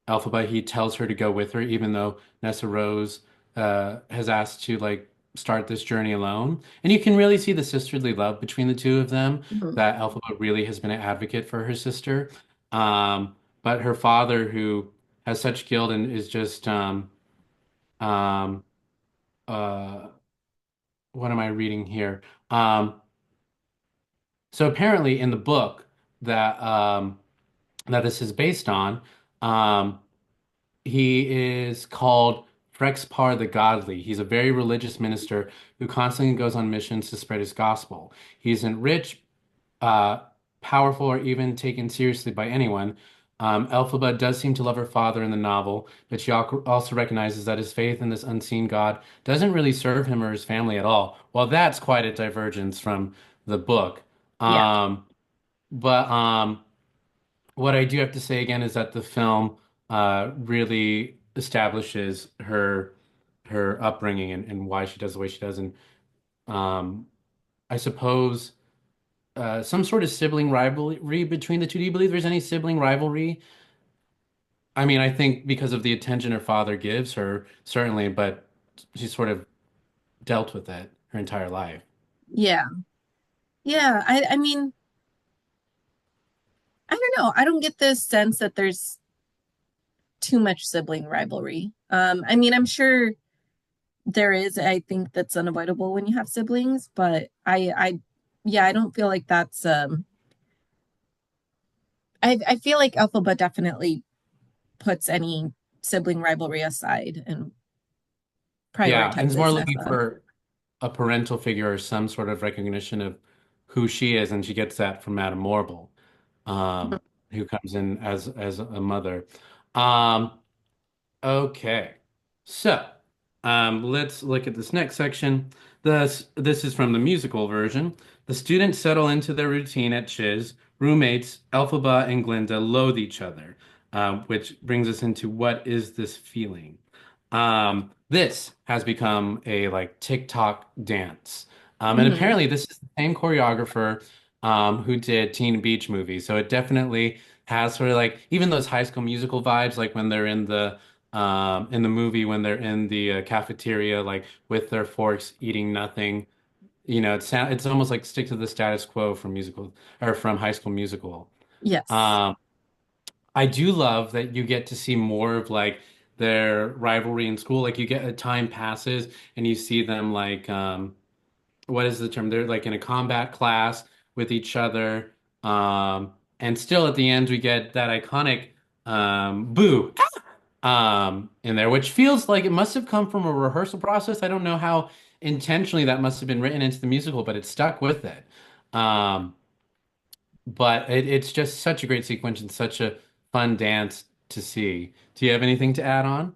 Alphaba, he tells her to go with her, even though Nessa Rose has asked to like start this journey alone. And you can really see the sisterly love between the two of them, Mhm. that Alphaba really has been an advocate for her sister. But her father, who has such guilt and is just um, uh, what am I reading here? So apparently in the book that that this is based on, um, he is called Frexpar the Godly. He's a very religious minister who constantly goes on missions to spread his gospel. He isn't rich, uh, powerful, or even taken seriously by anyone. Elphaba does seem to love her father in the novel, but she also recognizes that his faith in this unseen God doesn't really serve him or his family at all. Well, that's quite a divergence from the book. Yeah. Um, but what I do have to say again is that the film really establishes her upbringing and why she does the way she does, and um, I suppose some sort of sibling rivalry between the two. Do you believe there's any sibling rivalry? I mean, I think because of the attention her father gives her, certainly, but she's sort of dealt with it her entire life. Yeah. Yeah. I mean, I don't know. I don't get the sense that there's too much sibling rivalry. I mean, I'm sure there is. I think that's unavoidable when you have siblings, but yeah, I don't feel like that's I feel like Alphaba definitely puts any sibling rivalry aside and Yeah, and it's more prioritizes looking Nessa. for a parental figure or some sort of recognition of who she is, and she gets that from Madame Morble, who comes in as a mother. Um, okay, so let's look at this next section. This is from the musical version. The students settle into their routine at Chiz. Roommates Elphaba and Glinda loathe each other, which brings us into what is this feeling? This has become a like TikTok dance. And Hmm. apparently this is the same choreographer who did Teen Beach Movie. So it definitely has sort of like even those High School Musical vibes, like when they're in the movie when they're in the cafeteria, like with their forks eating nothing. It's almost like stick to the status quo from musical or from High School Musical. Yes. Um, I do love that you get to see more of like their rivalry in school. Like you get time passes and you see them like what is the term? They're like in a combat class with each other. And still at the end we get that iconic boo in there, which feels like it must have come from a rehearsal process. I don't know how intentionally that must have been written into the musical, but it stuck with it. Um, but it's just such a great sequence and such a fun dance to see. Do you have anything to add on?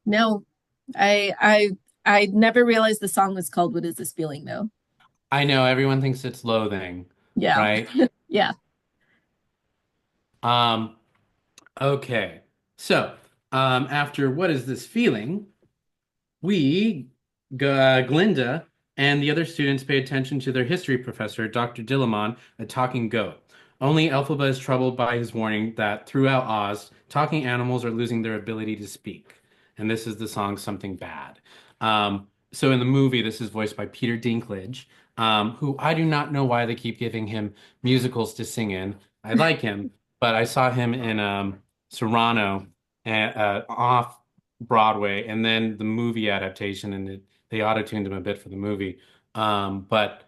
No, I I I never realized the song was called "What Is This Feeling" though. I know everyone thinks it's loathing, Yeah, right? yeah. Um, okay. So, after what is this feeling? We, Glinda, and the other students pay attention to their history professor, Dr. Dillamon, a talking goat. Only Elphaba is troubled by his warning that throughout Oz, talking animals are losing their ability to speak. And this is the song Something Bad. So in the movie, this is voiced by Peter Dinklage, who I do not know why they keep giving him musicals to sing in. I like him, but I saw him in Serrano off Broadway, and then the movie adaptation, and they auto-tuned him a bit for the movie. But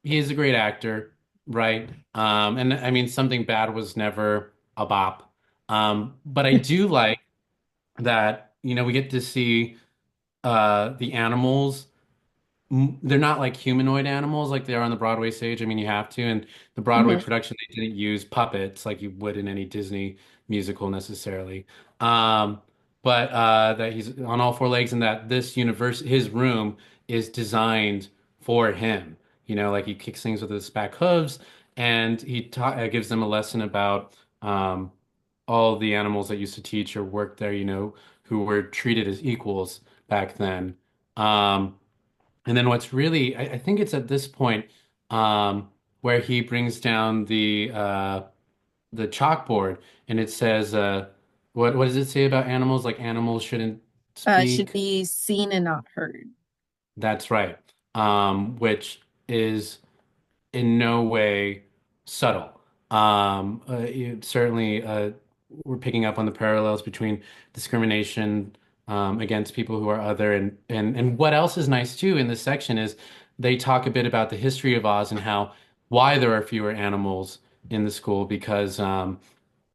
he's a great actor, right? And I mean, Something Bad was never a bop. But I do like that, we get to see the animals they're not like humanoid animals like they are on the Broadway stage. I mean, you have to. And the Broadway Hmm. production, they didn't use puppets like you would in any Disney musical necessarily. Um, but that he's on all four legs and that this universe, his room is designed for him. Like he kicks things with his back hooves and he gives them a lesson about all the animals that used to teach or work there, who were treated as equals back then. Um, and then what's really, I think it's at this point where he brings down the chalkboard and it says, what does it say about animals? Like animals shouldn't Should speak. be seen and not heard. That's right. Which is in no way subtle. Certainly, we're picking up on the parallels between discrimination against people who are other, and what else is nice too in this section is they talk a bit about the history of Oz and how why there are fewer animals in the school because I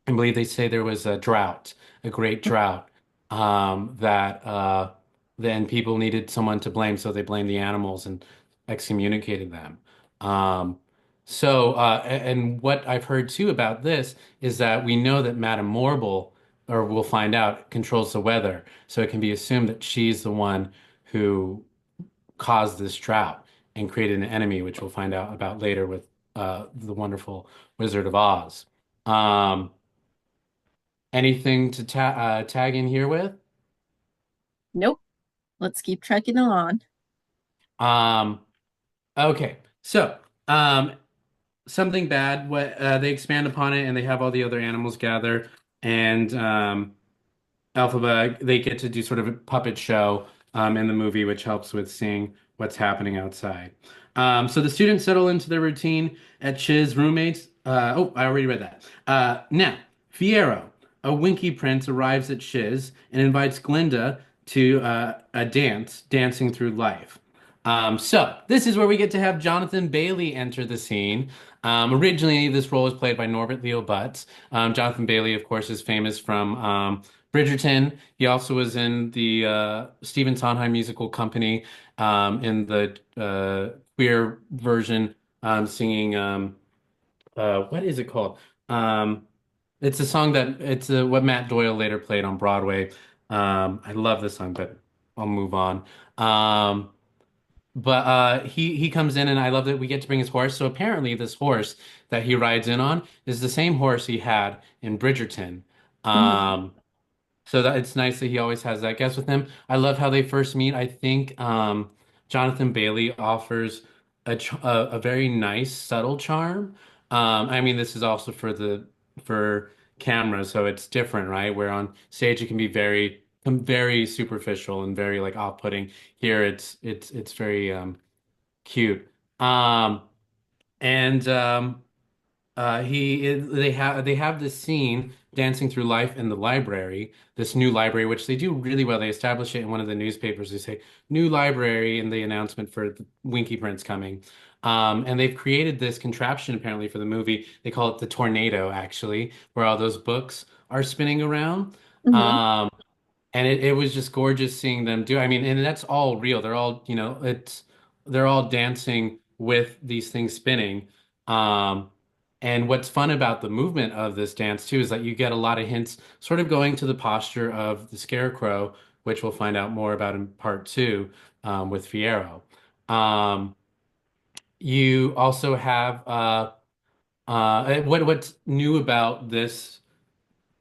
believe they say there was a drought, a great drought, that then people needed someone to blame, so they blamed the animals and excommunicated them. Um, and what I've heard too about this is that we know that Madame Morble, or we'll find out, controls the weather. So it can be assumed that she's the one who caused this drought and created an enemy, which we'll find out about later with the wonderful Wizard of Oz. Um, Anything to tag in here with? Nope. Let's keep trekking along. Um, okay. So, um, something bad. What they expand upon it, and they have all the other animals gather, and Alphaba, they get to do sort of a puppet show in the movie, which helps with seeing what's happening outside. So the students settle into their routine at Chiz roommates. I already read that. Now, Fiero, a Winky Prince, arrives at Chiz and invites Glinda to a dance, dancing through life. So this is where we get to have Jonathan Bailey enter the scene. Originally, this role was played by Norbert Leo Butz. Jonathan Bailey, of course, is famous from Bridgerton. He also was in the Stephen Sondheim musical Company in the queer version, singing what is it called? Um, it's a song that it's what Matt Doyle later played on Broadway. I love this song, but I'll move on. Um, but he comes in, and I love that we get to bring his horse. So apparently, this horse that he rides in on is the same horse he had in Bridgerton. Hmm. Um, so that it's nice that he always has that guest with him. I love how they first meet. I think Jonathan Bailey offers a very nice, subtle charm. I mean, this is also for camera, so it's different, right? Where on stage it can be very superficial and very like off-putting. Here, it's very cute. Um, and they have this scene dancing through life in the library, this new library, which they do really well. They establish it in one of the newspapers. They say new library in the announcement for the Winky Prince coming. And they've created this contraption apparently for the movie. They call it the tornado, actually, where all those books are spinning around. Hmm. Um, and it was just gorgeous seeing them do. I mean, and that's all real. They're all dancing with these things spinning. Um, and what's fun about the movement of this dance too is that you get a lot of hints, sort of going to the posture of the scarecrow, which we'll find out more about in part two with Fiyero. Um, you also have what's new about this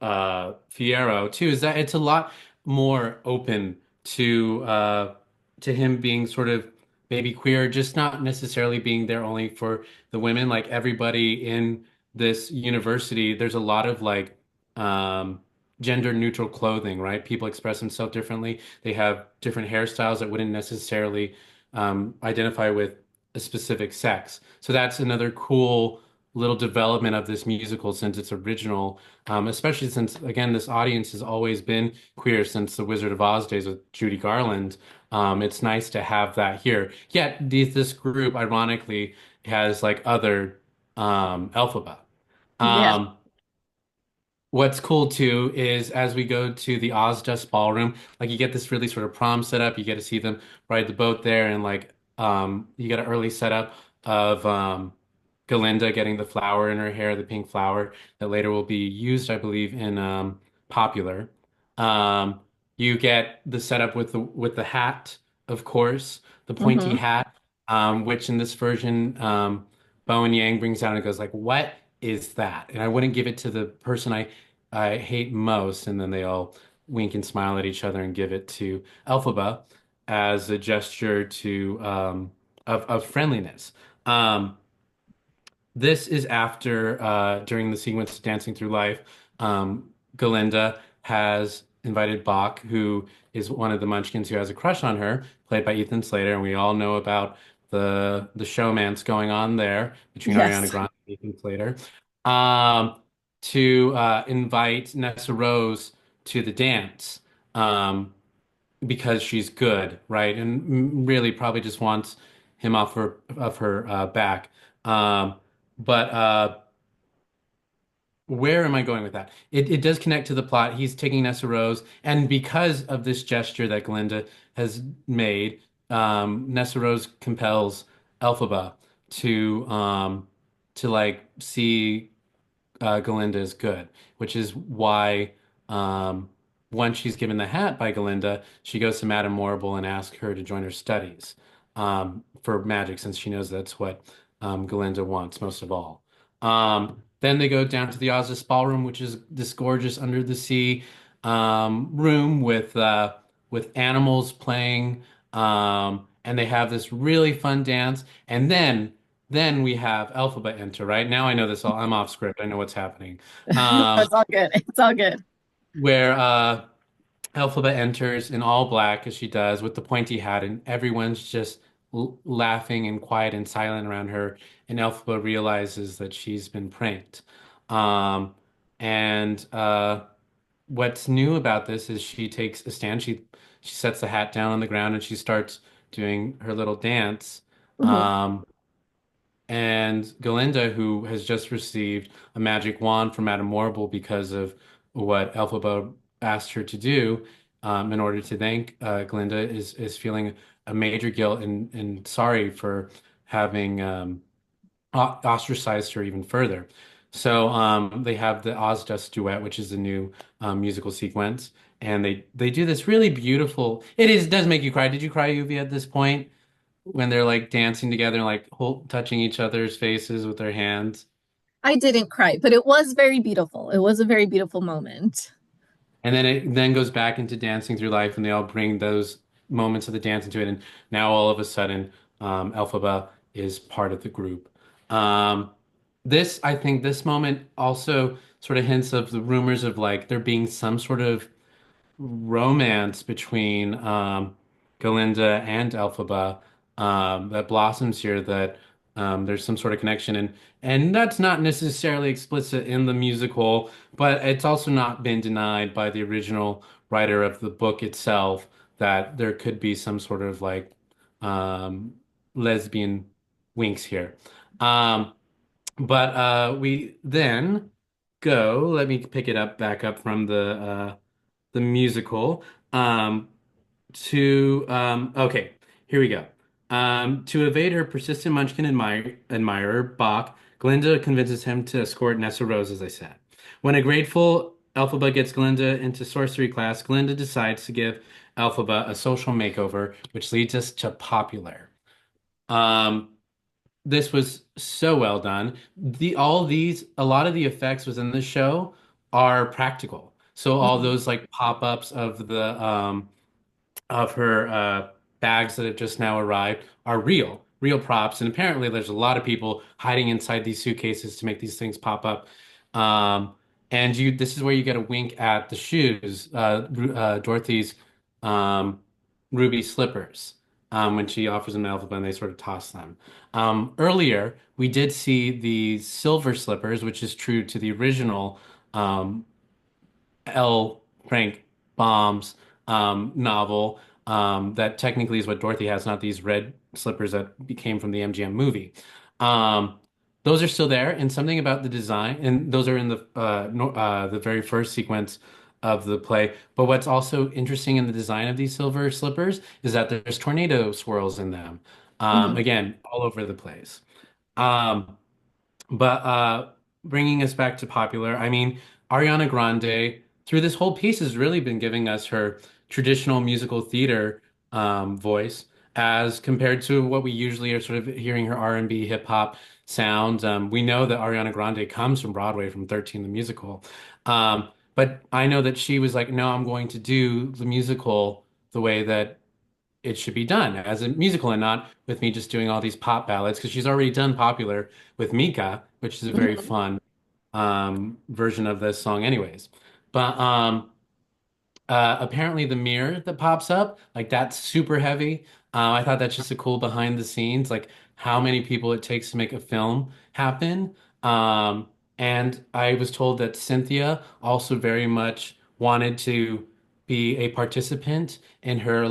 Fiyero too is that it's a lot more open to him being sort of maybe queer, just not necessarily being there only for the women. Like everybody in this university, there's a lot of like um, gender neutral clothing, right? People express themselves differently. They have different hairstyles that wouldn't necessarily identify with a specific sex. So that's another cool little development of this musical since its original, especially since, again, this audience has always been queer since the Wizard of Oz days with Judy Garland. It's nice to have that here. Yet this group, ironically, has like other alphabet. Yeah. Um, What's cool too is as we go to the Ozdust Ballroom, like you get this really sort of prom setup. You get to see them ride the boat there, and like you get an early setup of Galinda getting the flower in her hair, the pink flower that later will be used, I believe, in Popular. Um, you get the setup with the hat, of course, the pointy Hmm. hat, which in this version, Bowen Yang brings out and goes like, "What is that?" And I wouldn't give it to the person I hate most, and then they all wink and smile at each other and give it to Elphaba as a gesture to of friendliness. Um, this is after, during the sequence Dancing Through Life, Galinda has invited Bach, who is one of the Munchkins who has a crush on her, played by Ethan Slater, and we all know about the showmance going on there between Ariana Yes. Grande and Ethan Slater, um, to invite Nessa Rose to the dance. Because she's good, right? And really probably just wants him off her back. Um, but where am I going with that? It does connect to the plot. He's taking Nessa Rose, and because of this gesture that Glinda has made, Nessa Rose compels Elphaba to like see Galinda is good, which is why um, once she's given the hat by Galinda, she goes to Madame Morrible and asks her to join her studies for magic, since she knows that's what Galinda wants most of all. Then they go down to the Oz's ballroom, which is this gorgeous under the sea room with animals playing, and they have this really fun dance, and then we have Alphaba enter, right? Now I know this all. I'm off script. I know what's happening. Um, It's all good. It's all good. where Elphaba enters in all black as she does with the pointy hat, and everyone's just laughing and quiet and silent around her. And Elphaba realizes that she's been pranked. Um, and what's new about this is she takes a stand. She sets the hat down on the ground and she starts doing her little dance. Hmm. Um, and Galinda, who has just received a magic wand from Madame Morrible because of what Elphaba asked her to do, in order to thank Glinda, is feeling a major guilt and sorry for having ostracized her even further. So they have the Ozdust duet, which is a new musical sequence, and they do this really beautiful. Does make you cry. Did you cry, Yuvi, at this point? When they're like dancing together and like touching each other's faces with their hands. I didn't cry, but it was very beautiful. It was a very beautiful moment. And then it then goes back into dancing through life and they all bring those moments of the dance into it. And now all of a sudden, Elphaba is part of the group. Um, I think this moment also sort of hints of the rumors of like there being some sort of romance between Galinda and Elphaba that blossoms here, that there's some sort of connection, and that's not necessarily explicit in the musical, but it's also not been denied by the original writer of the book itself that there could be some sort of like um, lesbian winks here. Um, but we then go, let me pick it up back up from the musical. Um, okay, here we go. To evade her persistent Munchkin admirer, Bach Glinda convinces him to escort Nessa Rose, as I said. When a grateful Elphaba gets Glinda into sorcery class, Glinda decides to give Elphaba a social makeover, which leads us to Popular. Um, this was so well done. A lot of the effects within the show are practical. So all Mhm. those like pop-ups of her bags that have just now arrived are real props. And apparently, there's a lot of people hiding inside these suitcases to make these things pop up. Um, and this is where you get a wink at the shoes, Dorothy's um, ruby slippers, when she offers them to Elphaba and they sort of toss them. Earlier, we did see the silver slippers, which is true to the original um, L. Frank Baum's novel. That technically is what Dorothy has, not these red slippers that became from the MGM movie. Um, those are still there, and something about the design, and those are in the no, the very first sequence of the play. But what's also interesting in the design of these silver slippers is that there's tornado swirls in them. Mhm. Again, all over the place. Um, but bringing us back to Popular, I mean, Ariana Grande, through this whole piece, has really been giving us her traditional musical theater voice as compared to what we usually are sort of hearing her R&B hip hop sounds. We know that Ariana Grande comes from Broadway, from 13 the musical. But I know that she was like, no, I'm going to do the musical the way that it should be done as a musical and not with me just doing all these pop ballads because she's already done Popular with Mika, which is a very Mhm. fun version of this song anyways. But apparently the mirror that pops up, like that's super heavy. I thought that's just a cool behind the scenes, like how many people it takes to make a film happen. And I was told that Cynthia also very much wanted to be a participant in her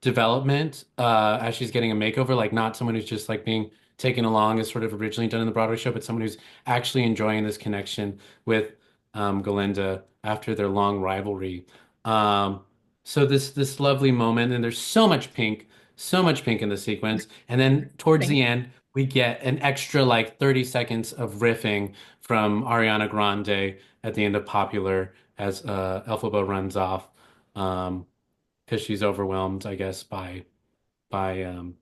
development as she's getting a makeover, like not someone who's just like being taken along as sort of originally done in the Broadway show, but someone who's actually enjoying this connection with Galinda after their long rivalry. Um, so this lovely moment, and there's so much pink in the sequence, and then towards Right. the end we get an extra like 30 seconds of riffing from Ariana Grande at the end of Popular as Elphaba runs off. Um, because she's overwhelmed, I guess, by the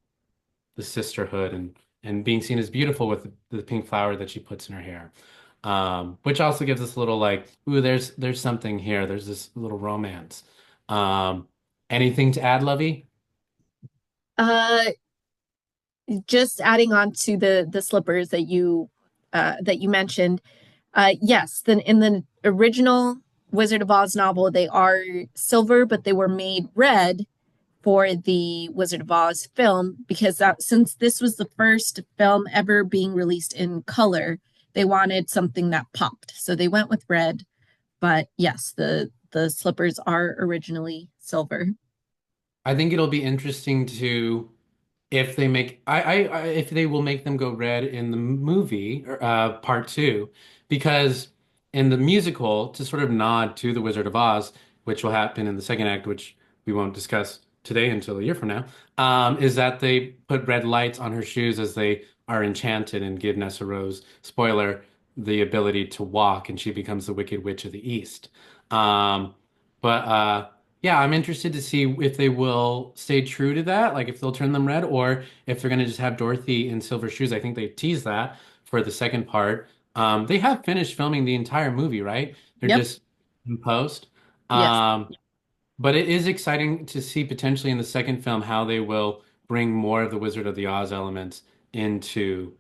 sisterhood and being seen as beautiful with the pink flower that she puts in her hair. Which also gives us a little like, ooh, there's something here. There's this little romance. Um, anything to add, Lovey? Uh, just adding on to the slippers that you mentioned. Yes, then in the original Wizard of Oz novel, they are silver, but they were made red for the Wizard of Oz film because since this was the first film ever being released in color, they wanted something that popped. So they went with red. But yes, the slippers are originally silver. I think it'll be interesting to if they make if they will make them go red in the movie part two, because in the musical to sort of nod to the Wizard of Oz, which will happen in the second act, which we won't discuss today until a year from now, is that they put red lights on her shoes as they are enchanted and give Nessa Rose, spoiler, the ability to walk, and she becomes the Wicked Witch of the East. But yeah, I'm interested to see if they will stay true to that, like if they'll turn them red, or if they're going to just have Dorothy in silver shoes. I think they teased that for the second part. They have finished filming the entire movie, right? They're Yep. just in post. Yes. But it is exciting to see potentially in the second film how they will bring more of the Wizard of the Oz elements into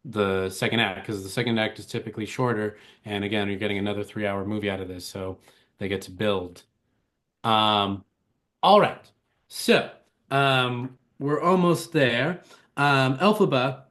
the second act, because the second act is typically shorter. And again, you're getting another 3 hour movie out of this, so they get to build. Um, all right. So, we're almost there. Elphaba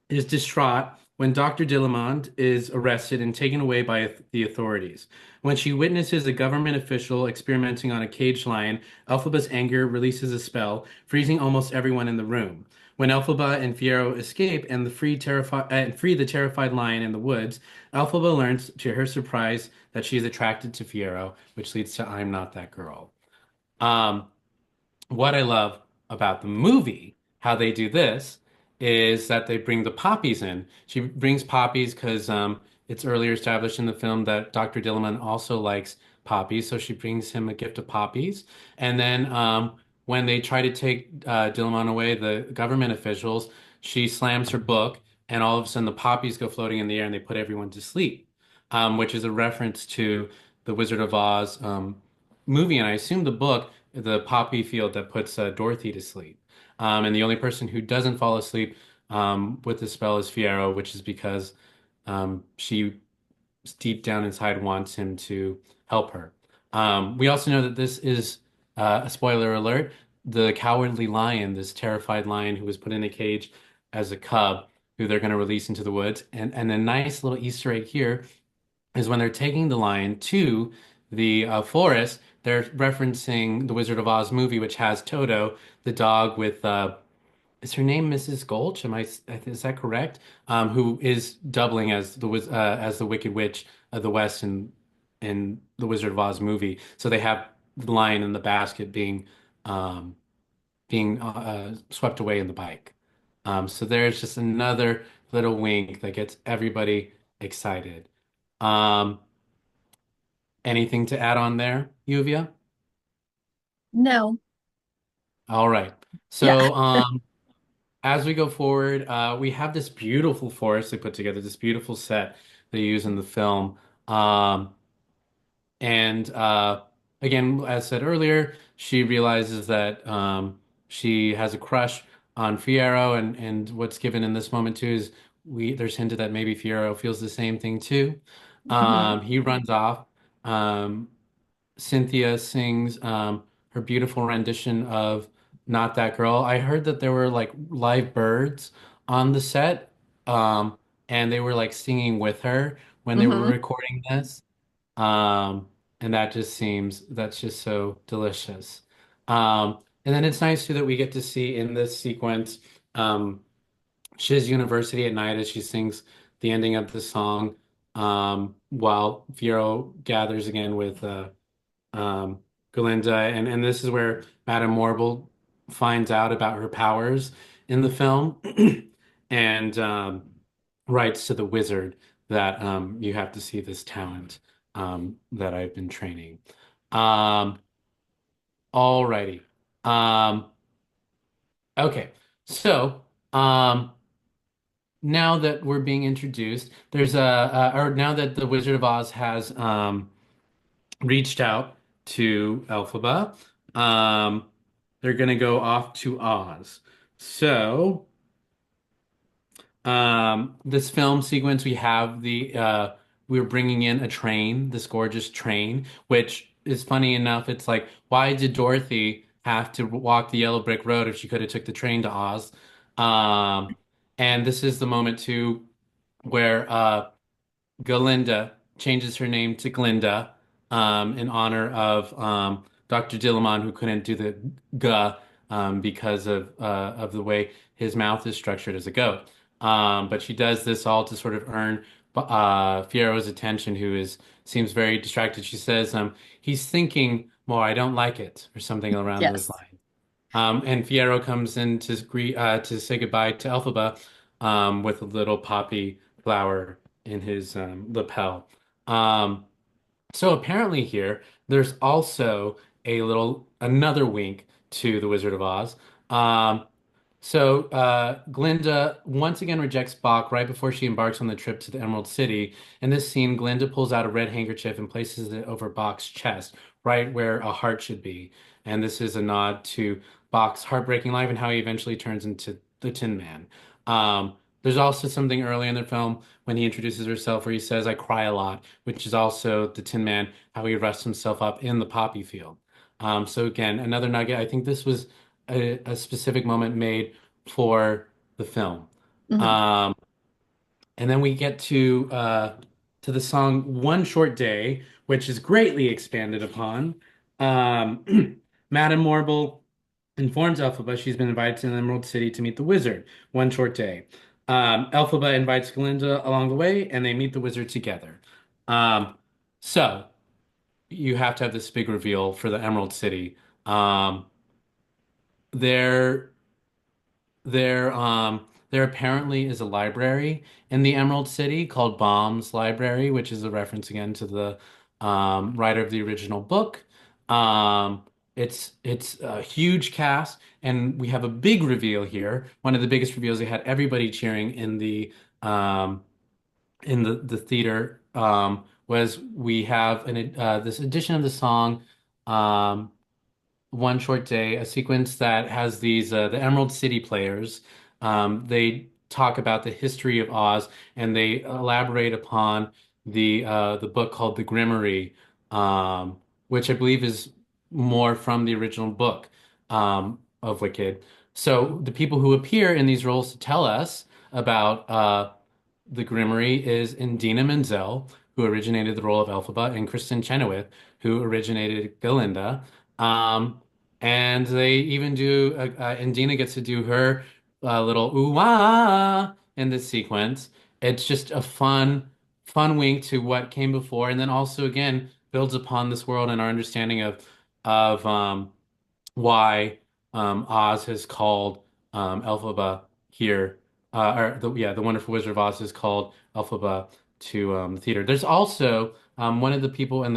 is distraught when Dr. Dillamond is arrested and taken away by the authorities. When she witnesses a government official experimenting on a caged lion, Elphaba's anger releases a spell, freezing almost everyone in the room. When Elphaba and Fiero escape and free the terrified lion in the woods, Elphaba learns to her surprise that she is attracted to Fiero, which leads to I'm Not That Girl. Um, what I love about the movie, how they do this, is that they bring the poppies in. She brings poppies because it's earlier established in the film that Dr. Dilliman also likes poppies, so she brings him a gift of poppies. And then when they try to take Dilliman away, the government officials, she slams her book, and all of a sudden the poppies go floating in the air, and they put everyone to sleep, which is a reference to the Wizard of Oz movie, and I assume the book, the poppy field that puts Dorothy to sleep. And the only person who doesn't fall asleep with the spell is Fiero, which is because she deep down inside wants him to help her. We also know that this is a spoiler alert. The cowardly lion, this terrified lion who was put in a cage as a cub, who they're going to release into the woods. And a nice little Easter egg here is when they're taking the lion to the forest, they're referencing the Wizard of Oz movie, which has Toto, the dog with is her name Mrs. Gulch? Is that correct? Who is doubling as the Wicked Witch of the West in the Wizard of Oz movie. So they have the lion in the basket um, being swept away in the bike. So there's just another little wink that gets everybody excited. Um, Anything to add on there, Yuvia? No. All right. Yeah. So as we go forward, we have this beautiful forest they put together, this beautiful set they use in the film. Um, and again, as said earlier, she realizes that she has a crush on Fiero, and what's given in this moment too is there's hinted that maybe Fiero feels the same thing too. Hmm. He runs off. Um, Cynthia sings her beautiful rendition of Not That Girl. I heard that there were like live birds on the set, and they were like singing with her when they were Hmm. recording this. Um, and that's just so delicious. And then it's nice too that we get to see in this sequence Shiz University at night as she sings the ending of the song, while Fiero gathers again with Galinda, and this is where Madame Morble finds out about her powers in the film, and writes to the wizard that you have to see this talent that I've been training. Um, Alrighty. Um, okay, so now that we're being introduced, there's or now that the Wizard of Oz has reached out to Elphaba. Um, they're gonna go off to Oz. So, this film sequence, we're bringing in a train, this gorgeous train, which is funny enough. It's like, why did Dorothy have to walk the yellow brick road if she could have took the train to Oz? Um, and this is the moment too where Galinda changes her name to Glinda in honor of Dr. Dillamon, who couldn't do the G because of the way his mouth is structured as a goat. But she does this all to sort of earn Fiero's attention, seems very distracted. She says, "He's thinking more. I don't like it," or something around those Yes. lines. And Fiero comes in to say goodbye to Elphaba with a little poppy flower in his lapel. Um, so apparently here, there's also another wink to the Wizard of Oz. Um, Glinda once again rejects Bach right before she embarks on the trip to the Emerald City. In this scene, Glinda pulls out a red handkerchief and places it over Bach's chest, right where a heart should be. And this is a nod to Bach's heartbreaking life and how he eventually turns into the Tin Man. There's also something early in the film when he introduces himself where he says, "I cry a lot," which is also the Tin Man, how he rests himself up in the poppy field. So again, another nugget. I think this was a specific moment made for the film. Hmm. Um, and then we get to the song "One Short Day," which is greatly expanded upon. Madame Morble informs Elphaba she's been invited to the Emerald City to meet the wizard. One short day. Elphaba invites Glinda along the way, and they meet the wizard together. Um, so you have to have this big reveal for the Emerald City. Um, they're there apparently is a library in the Emerald City called Baum's Library, which is a reference again to the writer of the original book. Um, it's a huge cast, and we have a big reveal here. One of the biggest reveals. They had everybody cheering um, in the theater. Was we have this edition of the song. Um, One Short Day, a sequence that has these the Emerald City players. They talk about the history of Oz and they elaborate upon the book called The Grimmery, which I believe is more from the original book of Wicked. So the people who appear in these roles to tell us about the Grimmery is Indina Menzel, who originated the role of Elphaba, and Kristen Chenoweth, who originated Galinda. Um, and they even do, and Dina gets to do her little ooh ah in this sequence. It's just a fun wink to what came before, and then also again builds upon this world and our understanding of why Oz has called Elphaba here, the Wonderful Wizard of Oz has called Elphaba to the theater. There's also one of the people in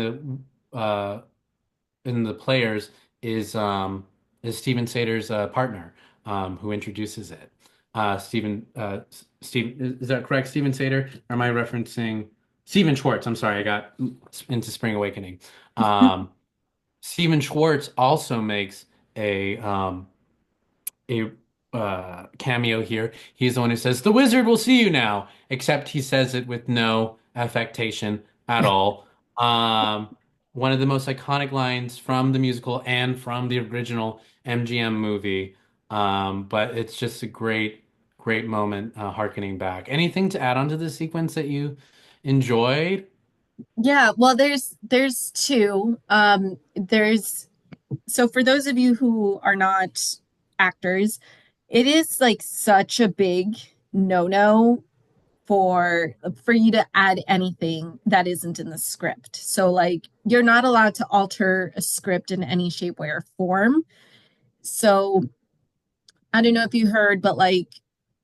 the players is um is Steven Sater's partner who introduces it. Steve, is that correct? Steven Sater? Or am I referencing Steven Schwartz? I'm sorry, I got into Spring Awakening. Um, Steven Schwartz also makes a cameo here. He's the one who says, "The wizard will see you now," except he says it with no affectation at all. Um, One of the most iconic lines from the musical and from the original MGM movie. But it's just a great moment, harkening back. Anything to add on to this sequence that you enjoyed? Yeah, well, there's two. There's so for those of you who are not actors, it is like such a big no-no for you to add anything that isn't in the script. So like you're not allowed to alter a script in any shape, way, or form. So I don't know if you heard, but like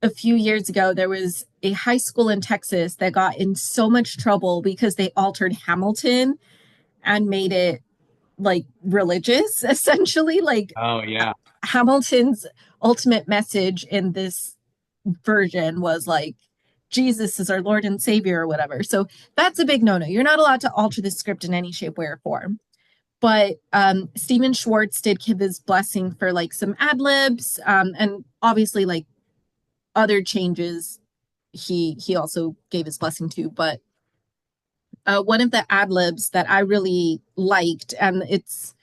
a few years ago, there was a high school in Texas that got in so much trouble because they altered Hamilton and made it like religious, essentially. Like Oh yeah. Hamilton's ultimate message in this version was like, Jesus is our Lord and Savior or whatever. So that's a big no no. You're not allowed to alter the script in any shape, way, or form. But Stephen Schwartz did give his blessing for like some ad libs and obviously like other changes he also gave his blessing to. But one of the ad libs that I really liked, and it's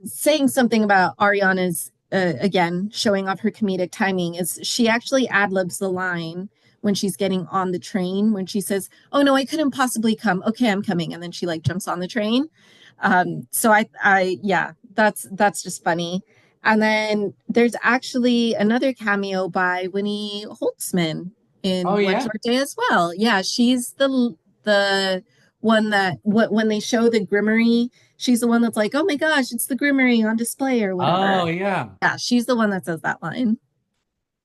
saying something about Ariana's again showing off her comedic timing, is she actually ad libs the line when she's getting on the train when she says, "Oh no, I couldn't possibly come. Okay, I'm coming," and then she like jumps on the train. So yeah, that's just funny. And then there's actually another cameo by Winnie Holtzman Oh in One yeah. Short Day as well. Yeah, she's the one that when they show the Grimmery, she's the one that's like, "Oh my gosh, it's the Grimmery on display" or whatever. Oh yeah. Yeah, she's the one that says that line.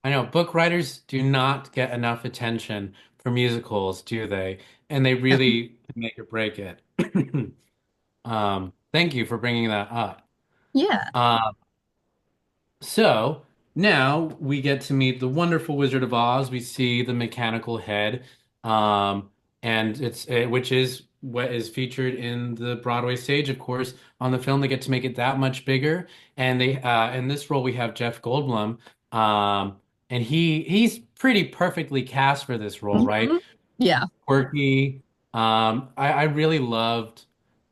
I know book writers do not get enough attention for musicals, do they? And they really make or break it. Thank you for bringing that up. Yeah. Uh, so now we get to meet the wonderful Wizard of Oz. We see the mechanical head, um, and which is what is featured in the Broadway stage, of course. On the film, they get to make it that much bigger, and they in this role we have Jeff Goldblum, and he's pretty perfectly cast for this role, right? Mhm. Yeah. Quirky. I really loved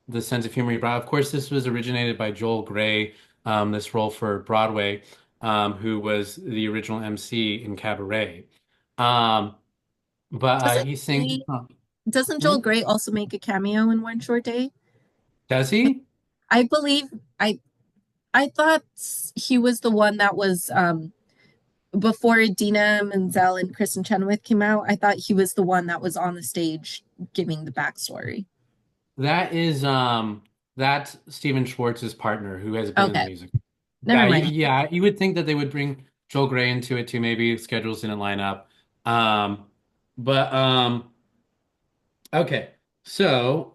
the sense of humor he brought. Of course, this was originated by Joel Grey, this role for Broadway, who was the original MC in Cabaret. Um, but Doesn't he sings. he doesn't Hmm? Joel Grey also make a cameo in One Short Day? Does he? I believe I I thought he was the one that was before Dina Menzel and Kristen Chenoweth came out. I thought he was the one that was on the stage giving the backstory. That is that's Stephen Schwartz's partner who has been in the Okay, music. never Yeah, mind. yeah, you would think that they would bring Joel Grey into it too. Maybe schedules didn't line up. Um, but okay. So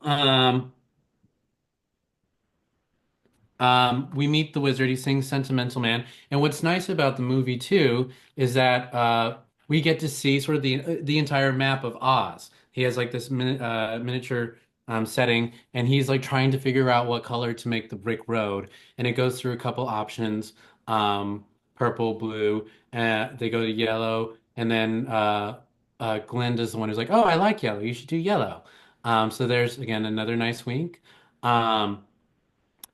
we meet the wizard. He sings "Sentimental Man," and what's nice about the movie too is that we get to see sort of the entire map of Oz. He has like this miniature setting, and he's like trying to figure out what color to make the brick road, and it goes through a couple options, purple, blue, they go to yellow, and then Glinda's the one who's like, "Oh, I like yellow. You should do yellow." So there's again another nice wink. Um,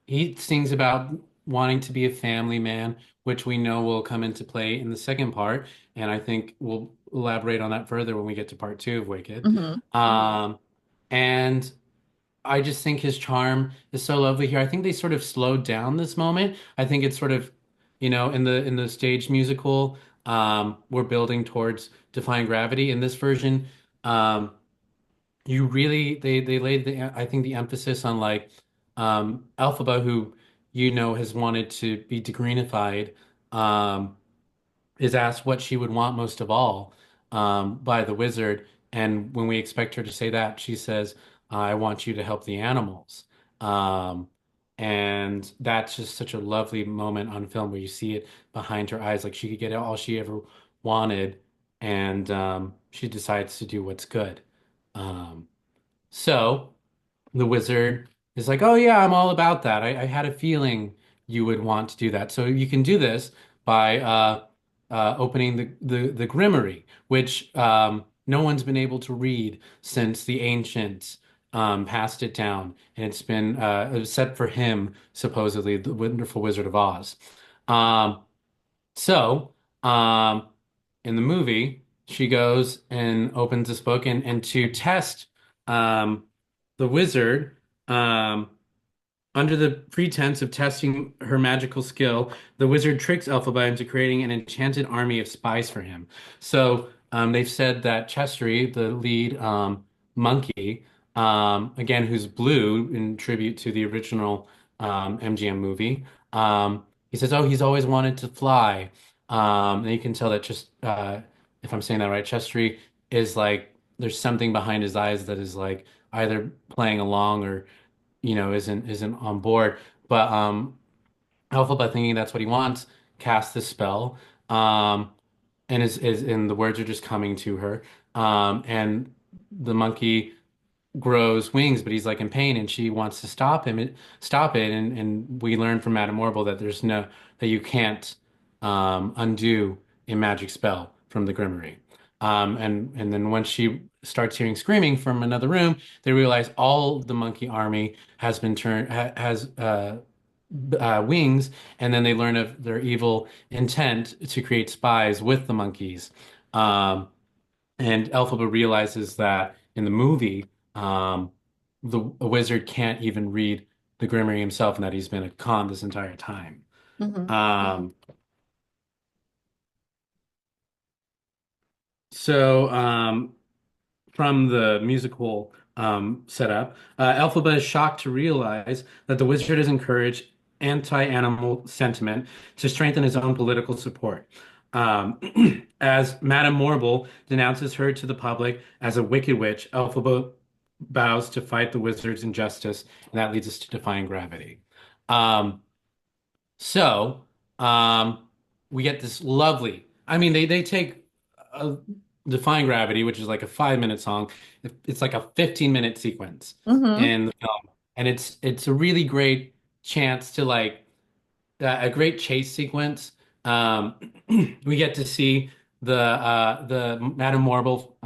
he sings about wanting to be a family man, which we know will come into play in the second part, and I think we'll elaborate on that further when we get to part two of Wicked. Hmm. And I just think his charm is so lovely here. I think they sort of slowed down this moment. I think it's sort of, in the stage musical, we're building towards defying gravity. In this version, um, you really they laid the I think the emphasis on like Elphaba, who has wanted to be degreenified, um is asked what she would want most of all by the wizard, and when we expect her to say that, she says, I want you to help the animals. um and that's just such a lovely moment on film where you see it behind her eyes, like she could get all she ever wanted, and she decides to do what's good. um so the wizard is like, "Oh yeah, I'm all about that. I had a feeling you would want to do that. So you can do this by opening the Grimmery, which no one's been able to read since the ancients passed it down, and it was set for him, supposedly, the wonderful Wizard of Oz. Um, so, um, in the movie, she goes and opens this book, and to test um, the wizard, um, under the pretense of testing her magical skill, the wizard tricks Elphaba into creating an enchanted army of spies for him. So they've said that Chestery, the lead monkey, again, who's blue in tribute to the original MGM movie, he says, "Oh, he's always wanted to fly." And you can tell that just, if I'm saying that right, Chestery is like, there's something behind his eyes that is like either playing along or isn't on board. But Alpha, by thinking that's what he wants, casts this spell, and the words are just coming to her. And the monkey grows wings, but he's like in pain, and she wants to stop it. And we learn from Madame Morrible that that you can't undo a magic spell from the Grimmery. And then once she starts hearing screaming from another room, they realize all the monkey army has been turned has wings, and then they learn of their evil intent to create spies with the monkeys. Um, and Elphaba realizes that in the movie, the a wizard can't even read the Grimmery himself, and that he's been a con this entire time. Hmm. Um, so from the musical setup, Elphaba is shocked to realize that the wizard has encouraged anti-animal sentiment to strengthen his own political support. As Madame Morrible denounces her to the public as a wicked witch, Elphaba vows to fight the wizard's injustice, and that leads us to defying gravity. Um, so, um, we get this lovely. I mean, they take a Defying Gravity, which is like a 5-minute song. It's like a 15-minute sequence Hmm. in the film, and it's a really great chance to like a great chase sequence. Um, we get to see the Madame Morrible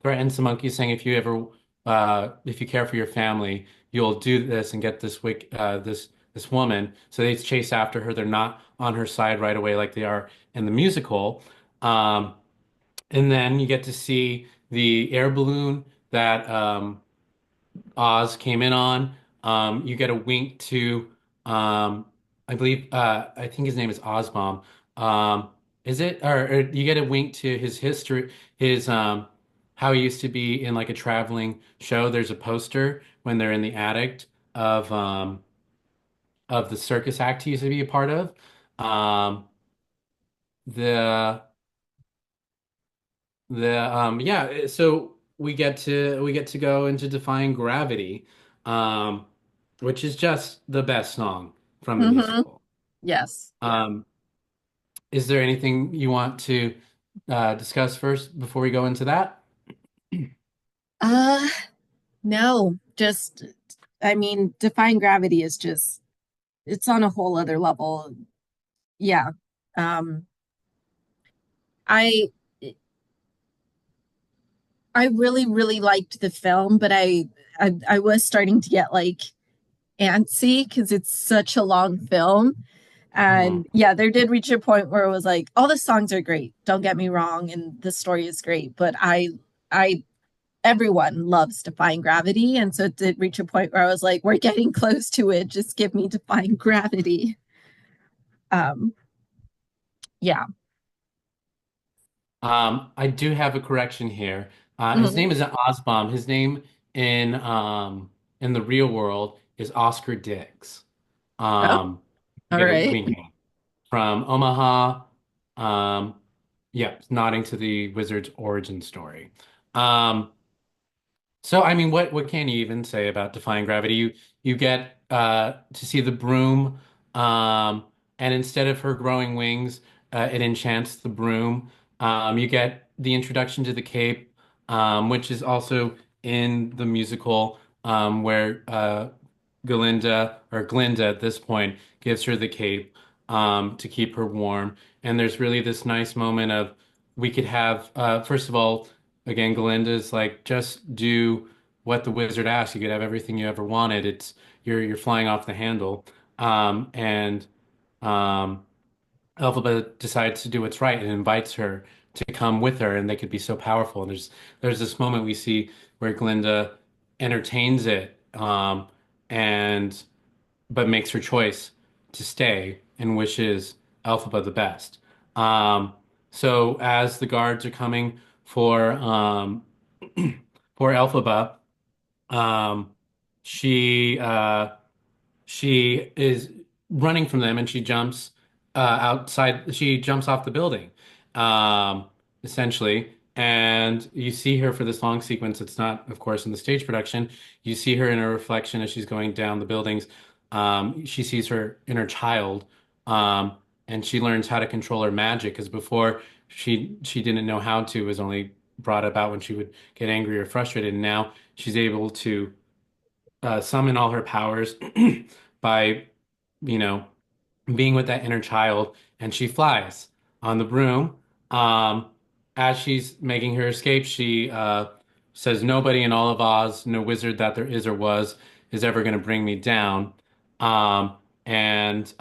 threatens the monkey, saying, if you care for your family, you'll do this and get this woman." So they chase after her. They're not on her side right away like they are in the musical. Um, and then you get to see the air balloon that Oz came in on. You get a wink to, I think his name is Ozbomb. Um, is it? Or you get a wink to his history, his how he used to be in like a traveling show. There's a poster when they're in the attic of of the circus act he used to be a part of. Um, the yeah, so we get to go into Defying Gravity, um, which is just the best song from the Hmm. musical. Yes. Yeah. Um, is there anything you want to discuss first before we go into that? Uh, no, just, I mean, Defying Gravity is just, it's on a whole other level. Yeah. Um, I, I really, really liked the film, but I was starting to get like antsy because it's such a long film. Mhm. And yeah, there did reach a point where it was like, all the songs are great. Don't get me wrong, and the story is great, but I, everyone loves Defying Gravity, and so it did reach a point where I was like, we're getting close to it. Just give me Defying Gravity. Um, yeah. I do have a correction here. His Mhm. name isn't Osbom. His name in the real world is Oscar Diggs. Oh, Um, to all get a right. wink from Omaha. Um, yeah, nodding to the wizard's origin story. Um, so I mean, what can you even say about Defying Gravity? You get to see the broom, and instead of her growing wings, it enchants the broom. You get the introduction to the cape, which is also in the musical, where Glinda at this point gives her the cape to keep her warm. And there's really this nice moment of we could have first of all, again, Glinda's like just do what the wizard asks. You could have everything you ever wanted. It's you're flying off the handle. And um, Elphaba decides to do what's right and invites her to come with her, and they could be so powerful. And there's this moment we see where Glinda entertains it, and but makes her choice to stay and wishes Elphaba the best. Um, so as the guards are coming for Elphaba, um, she she is running from them and she jumps outside. She jumps off the building, um, essentially. And you see her for this long sequence. It's not, of course, in the stage production. You see her in her reflection as she's going down the buildings. She sees her inner child, um, and she learns how to control her magic. Because before she didn't know how to. It was only brought about when she would get angry or frustrated. And now she's able to summon all her powers by, you know, being with that inner child, and she flies on the broom. Um, as she's making her escape, she says, "Nobody in all of Oz, no wizard that there is or was, is ever going to bring me down." And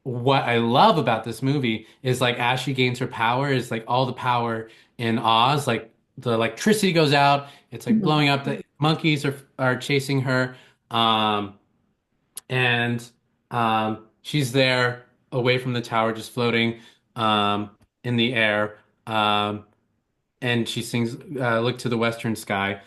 what I love about this movie is like as she gains her power, is like all the power in Oz, like the electricity goes out, it's like Mhm. blowing up, the monkeys are chasing her. Um, and she's there away from the tower, just floating um, in the air. And she sings "Look to the Western Sky."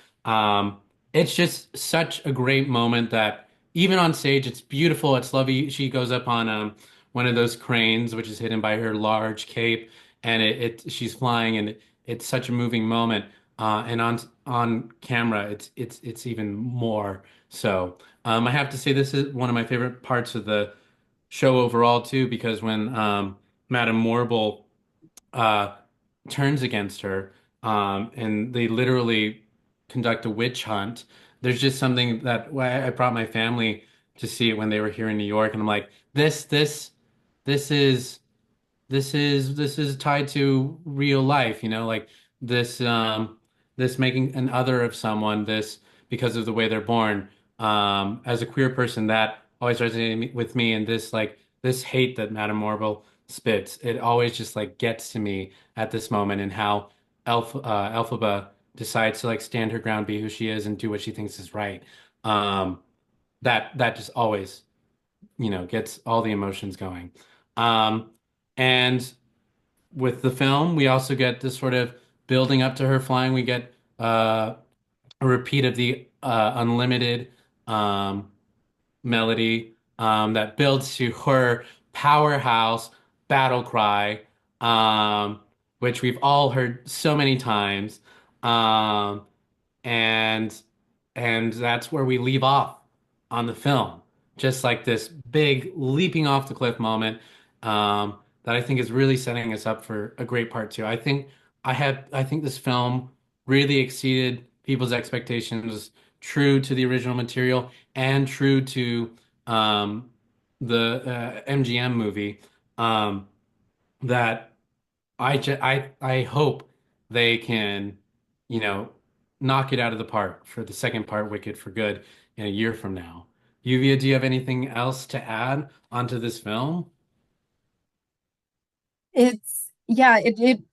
It's just such a great moment that even on stage, it's beautiful. It's lovely. She goes up on one of those cranes, which is hidden by her large cape, and she's flying, and it's such a moving moment. And on camera, it's even more so. I have to say this is one of my favorite parts of the show overall too, because when Madame Morble uh, turns against her, and they literally conduct a witch hunt. There's just something that why I brought my family to see it when they were here in New York, and I'm like, this is this is tied to real life, like this this making an other of someone, this because of the way they're born. As a queer person, that always resonated with me, and this hate that Madame Morble spits, it always just like gets to me at this moment, and how Elphaba decides to like stand her ground, be who she is, and do what she thinks is right. Um, that just always, gets all the emotions going. Um, and with the film, we also get this sort of building up to her flying. We get a repeat of the Unlimited um, melody that builds to her powerhouse battle cry. um, which we've all heard so many times. Um, and that's where we leave off on the film. Just like this big leaping off the cliff moment, that I think is really setting us up for a great part two. I think this film really exceeded people's expectations, true to the original material and true to um, the MGM movie. Um, that I hope they can, you know, knock it out of the park for the second part, Wicked for Good, in a year from now. Yuvia, do you have anything else to add onto this film? It's yeah, it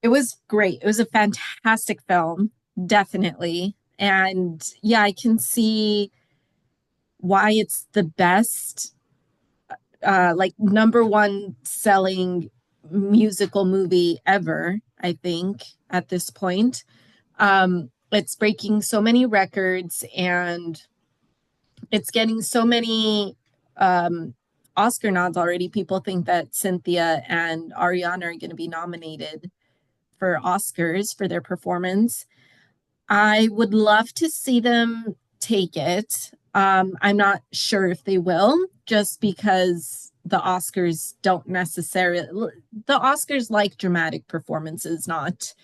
was great. It was a fantastic film, definitely. And yeah, I can see why it's the best like number one selling musical movie ever, I think, at this point. It's breaking so many records and it's getting so many Oscar nods already. People think that Cynthia and Ariana are going to be nominated for Oscars for their performance. I would love to see them take it. I'm not sure if they will, just because the Oscars don't necessarily, the Oscars like dramatic performances, not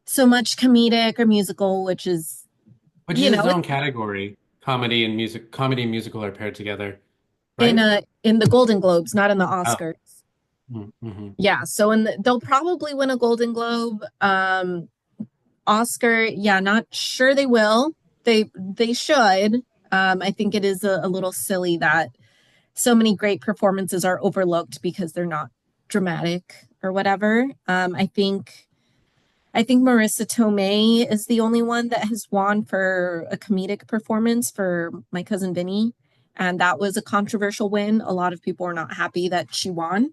so much comedic or musical, which is, Which you is its know, own category. Comedy and musical are paired together, in right? the Golden Globes, not in the Oh, Oscars. mm-hmm. Yeah, so they'll probably win a Golden Globe. Oscar, yeah, not sure they will. They should. I think it is a little silly that so many great performances are overlooked because they're not dramatic or whatever. I think Marissa Tomei is the only one that has won for a comedic performance for My Cousin Vinny, and that was a controversial win. A lot of people are not happy that she won.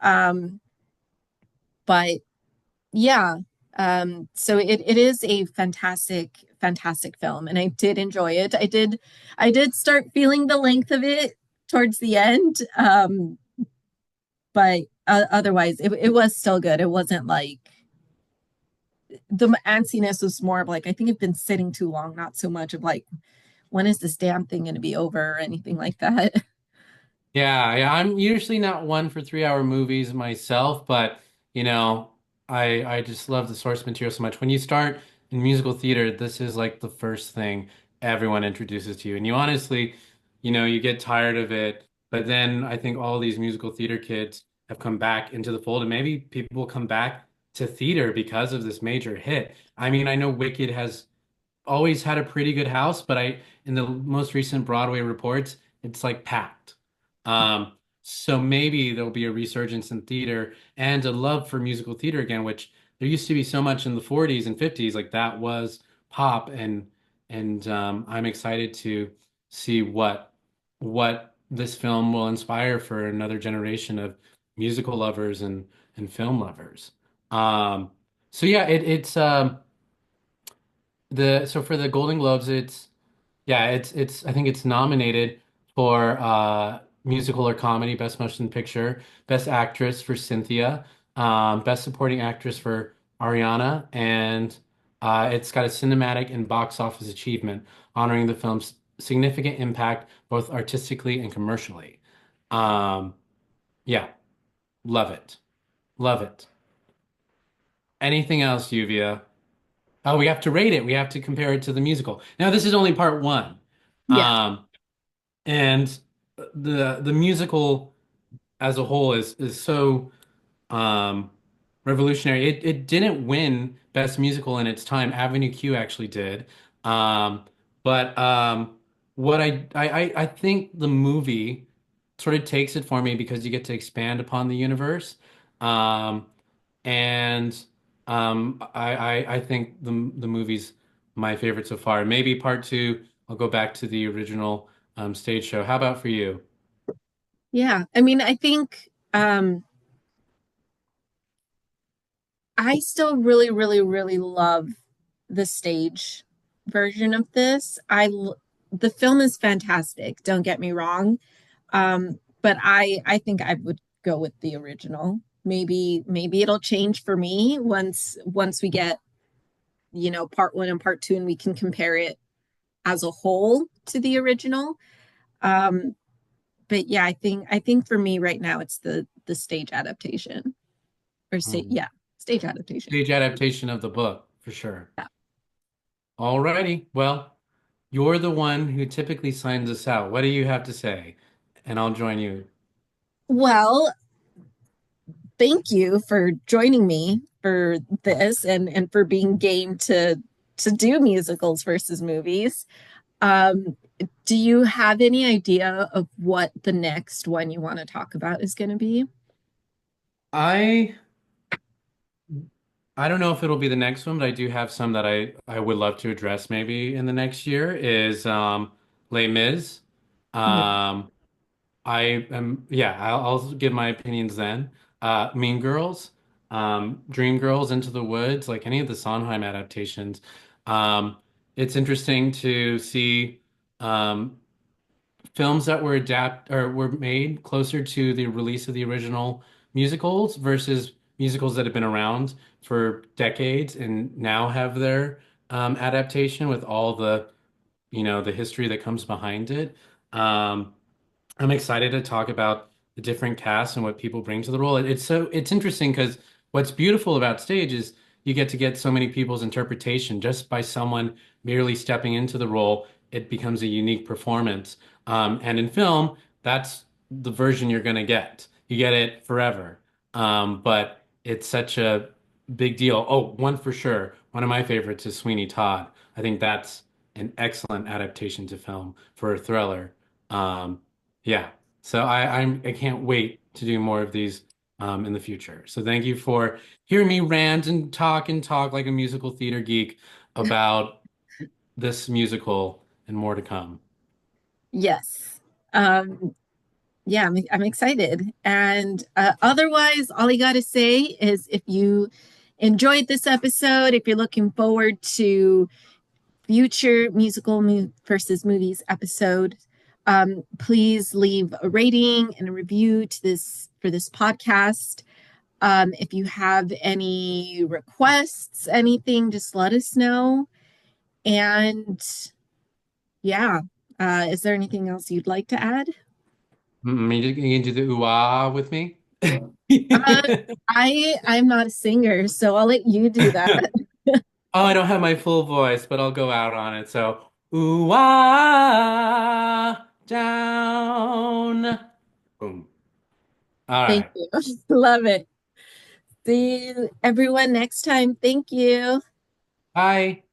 Um, but yeah, so it is a fantastic film, and I did enjoy it. I did start feeling the length of it towards the end, but otherwise, it was still good. It wasn't like the antsiness was more of like I think I've been sitting too long, not so much of like when is this damn thing going to be over or anything like that. Yeah, I'm usually not one for 3 hour movies myself, but you know, I just love the source material so much. When you start in musical theater, this is like the first thing everyone introduces to you. And you honestly, you get tired of it. But then I think all these musical theater kids have come back into the fold, and maybe people will come back to theater because of this major hit. I mean, I know Wicked has always had a pretty good house, but in the most recent Broadway reports, it's like packed. So maybe there'll be a resurgence in theater and a love for musical theater again, which there used to be so much in the 40s and 50s, like that was pop, and I'm excited to see what this film will inspire for another generation of musical lovers and film lovers. Um, so yeah, it's the so for the Golden Globes, it's I think it's nominated for musical or comedy, Best Motion Picture, Best Actress for Cynthia, Best Supporting Actress for Ariana, and it's got a cinematic and box office achievement honoring the film's significant impact both artistically and commercially. Um, yeah, love it, love it. Anything else, Yuvia? Oh, we have to rate it. We have to compare it to the musical. Now, this is only part one. Yeah. Um, and the musical as a whole is so um revolutionary. It didn't win Best Musical in its time. Avenue Q actually did. Um, but what I think the movie sort of takes it for me because you get to expand upon the universe. Um, and I think the movie's my favorite so far. Maybe part two, I'll go back to the original stage show. How about for you? Yeah. I mean, I think I still really love the stage version of this. The film is fantastic, don't get me wrong. But I think I would go with the original. Maybe it'll change for me once we get, part one and part two and we can compare it as a whole to the original. Um, but yeah, I think for me right now it's the stage adaptation or Mm. yeah, stage adaptation. Stage adaptation of the book, for sure. Yeah. Alrighty. Well, you're the one who typically signs us out. What do you have to say? And I'll join you. Well, thank you for joining me for this and for being game to do musicals versus movies. Um, do you have any idea of what the next one you want to talk about is going to be? I I don't know if it'll be the next one, but I do have some that I would love to address maybe in the next year is Les Mis. Um I am yeah, I'll give my opinions then. Mean Girls, Dreamgirls, Into the Woods, like any of the Sondheim adaptations. Um it's interesting to see um films that were adapt or were made closer to the release of the original musicals versus musicals that have been around for decades and now have their adaptation with all the history that comes behind it. Um, I'm excited to talk about the different casts and what people bring to the role. It's interesting because what's beautiful about stage is you get to get so many people's interpretation just by someone merely stepping into the role. It becomes a unique performance. And in film, that's the version you're going to get. You get it forever. But it's such a big deal. Oh, one for sure. One of my favorites is Sweeney Todd. I think that's an excellent adaptation to film for a thriller. Yeah. So I can't wait to do more of these in the future. So thank you for hearing me rant and talk like a musical theater geek about this musical and more to come. Yes. Yeah, I'm excited. And otherwise, all you got to say is if you enjoyed this episode, if you're looking forward to future versus movies episode, please leave a rating and a review to this for this podcast. If you have any requests, anything, just let us know. And yeah, is there anything else you'd like to add? You can do the ooh-ah with me? Uh, I'm not a singer, so I'll let you do that. Oh, I don't have my full voice, but I'll go out on it. So, ooh-ah, down. Boom. All Thank right. you. Love it. See you everyone next time. Thank you. Bye.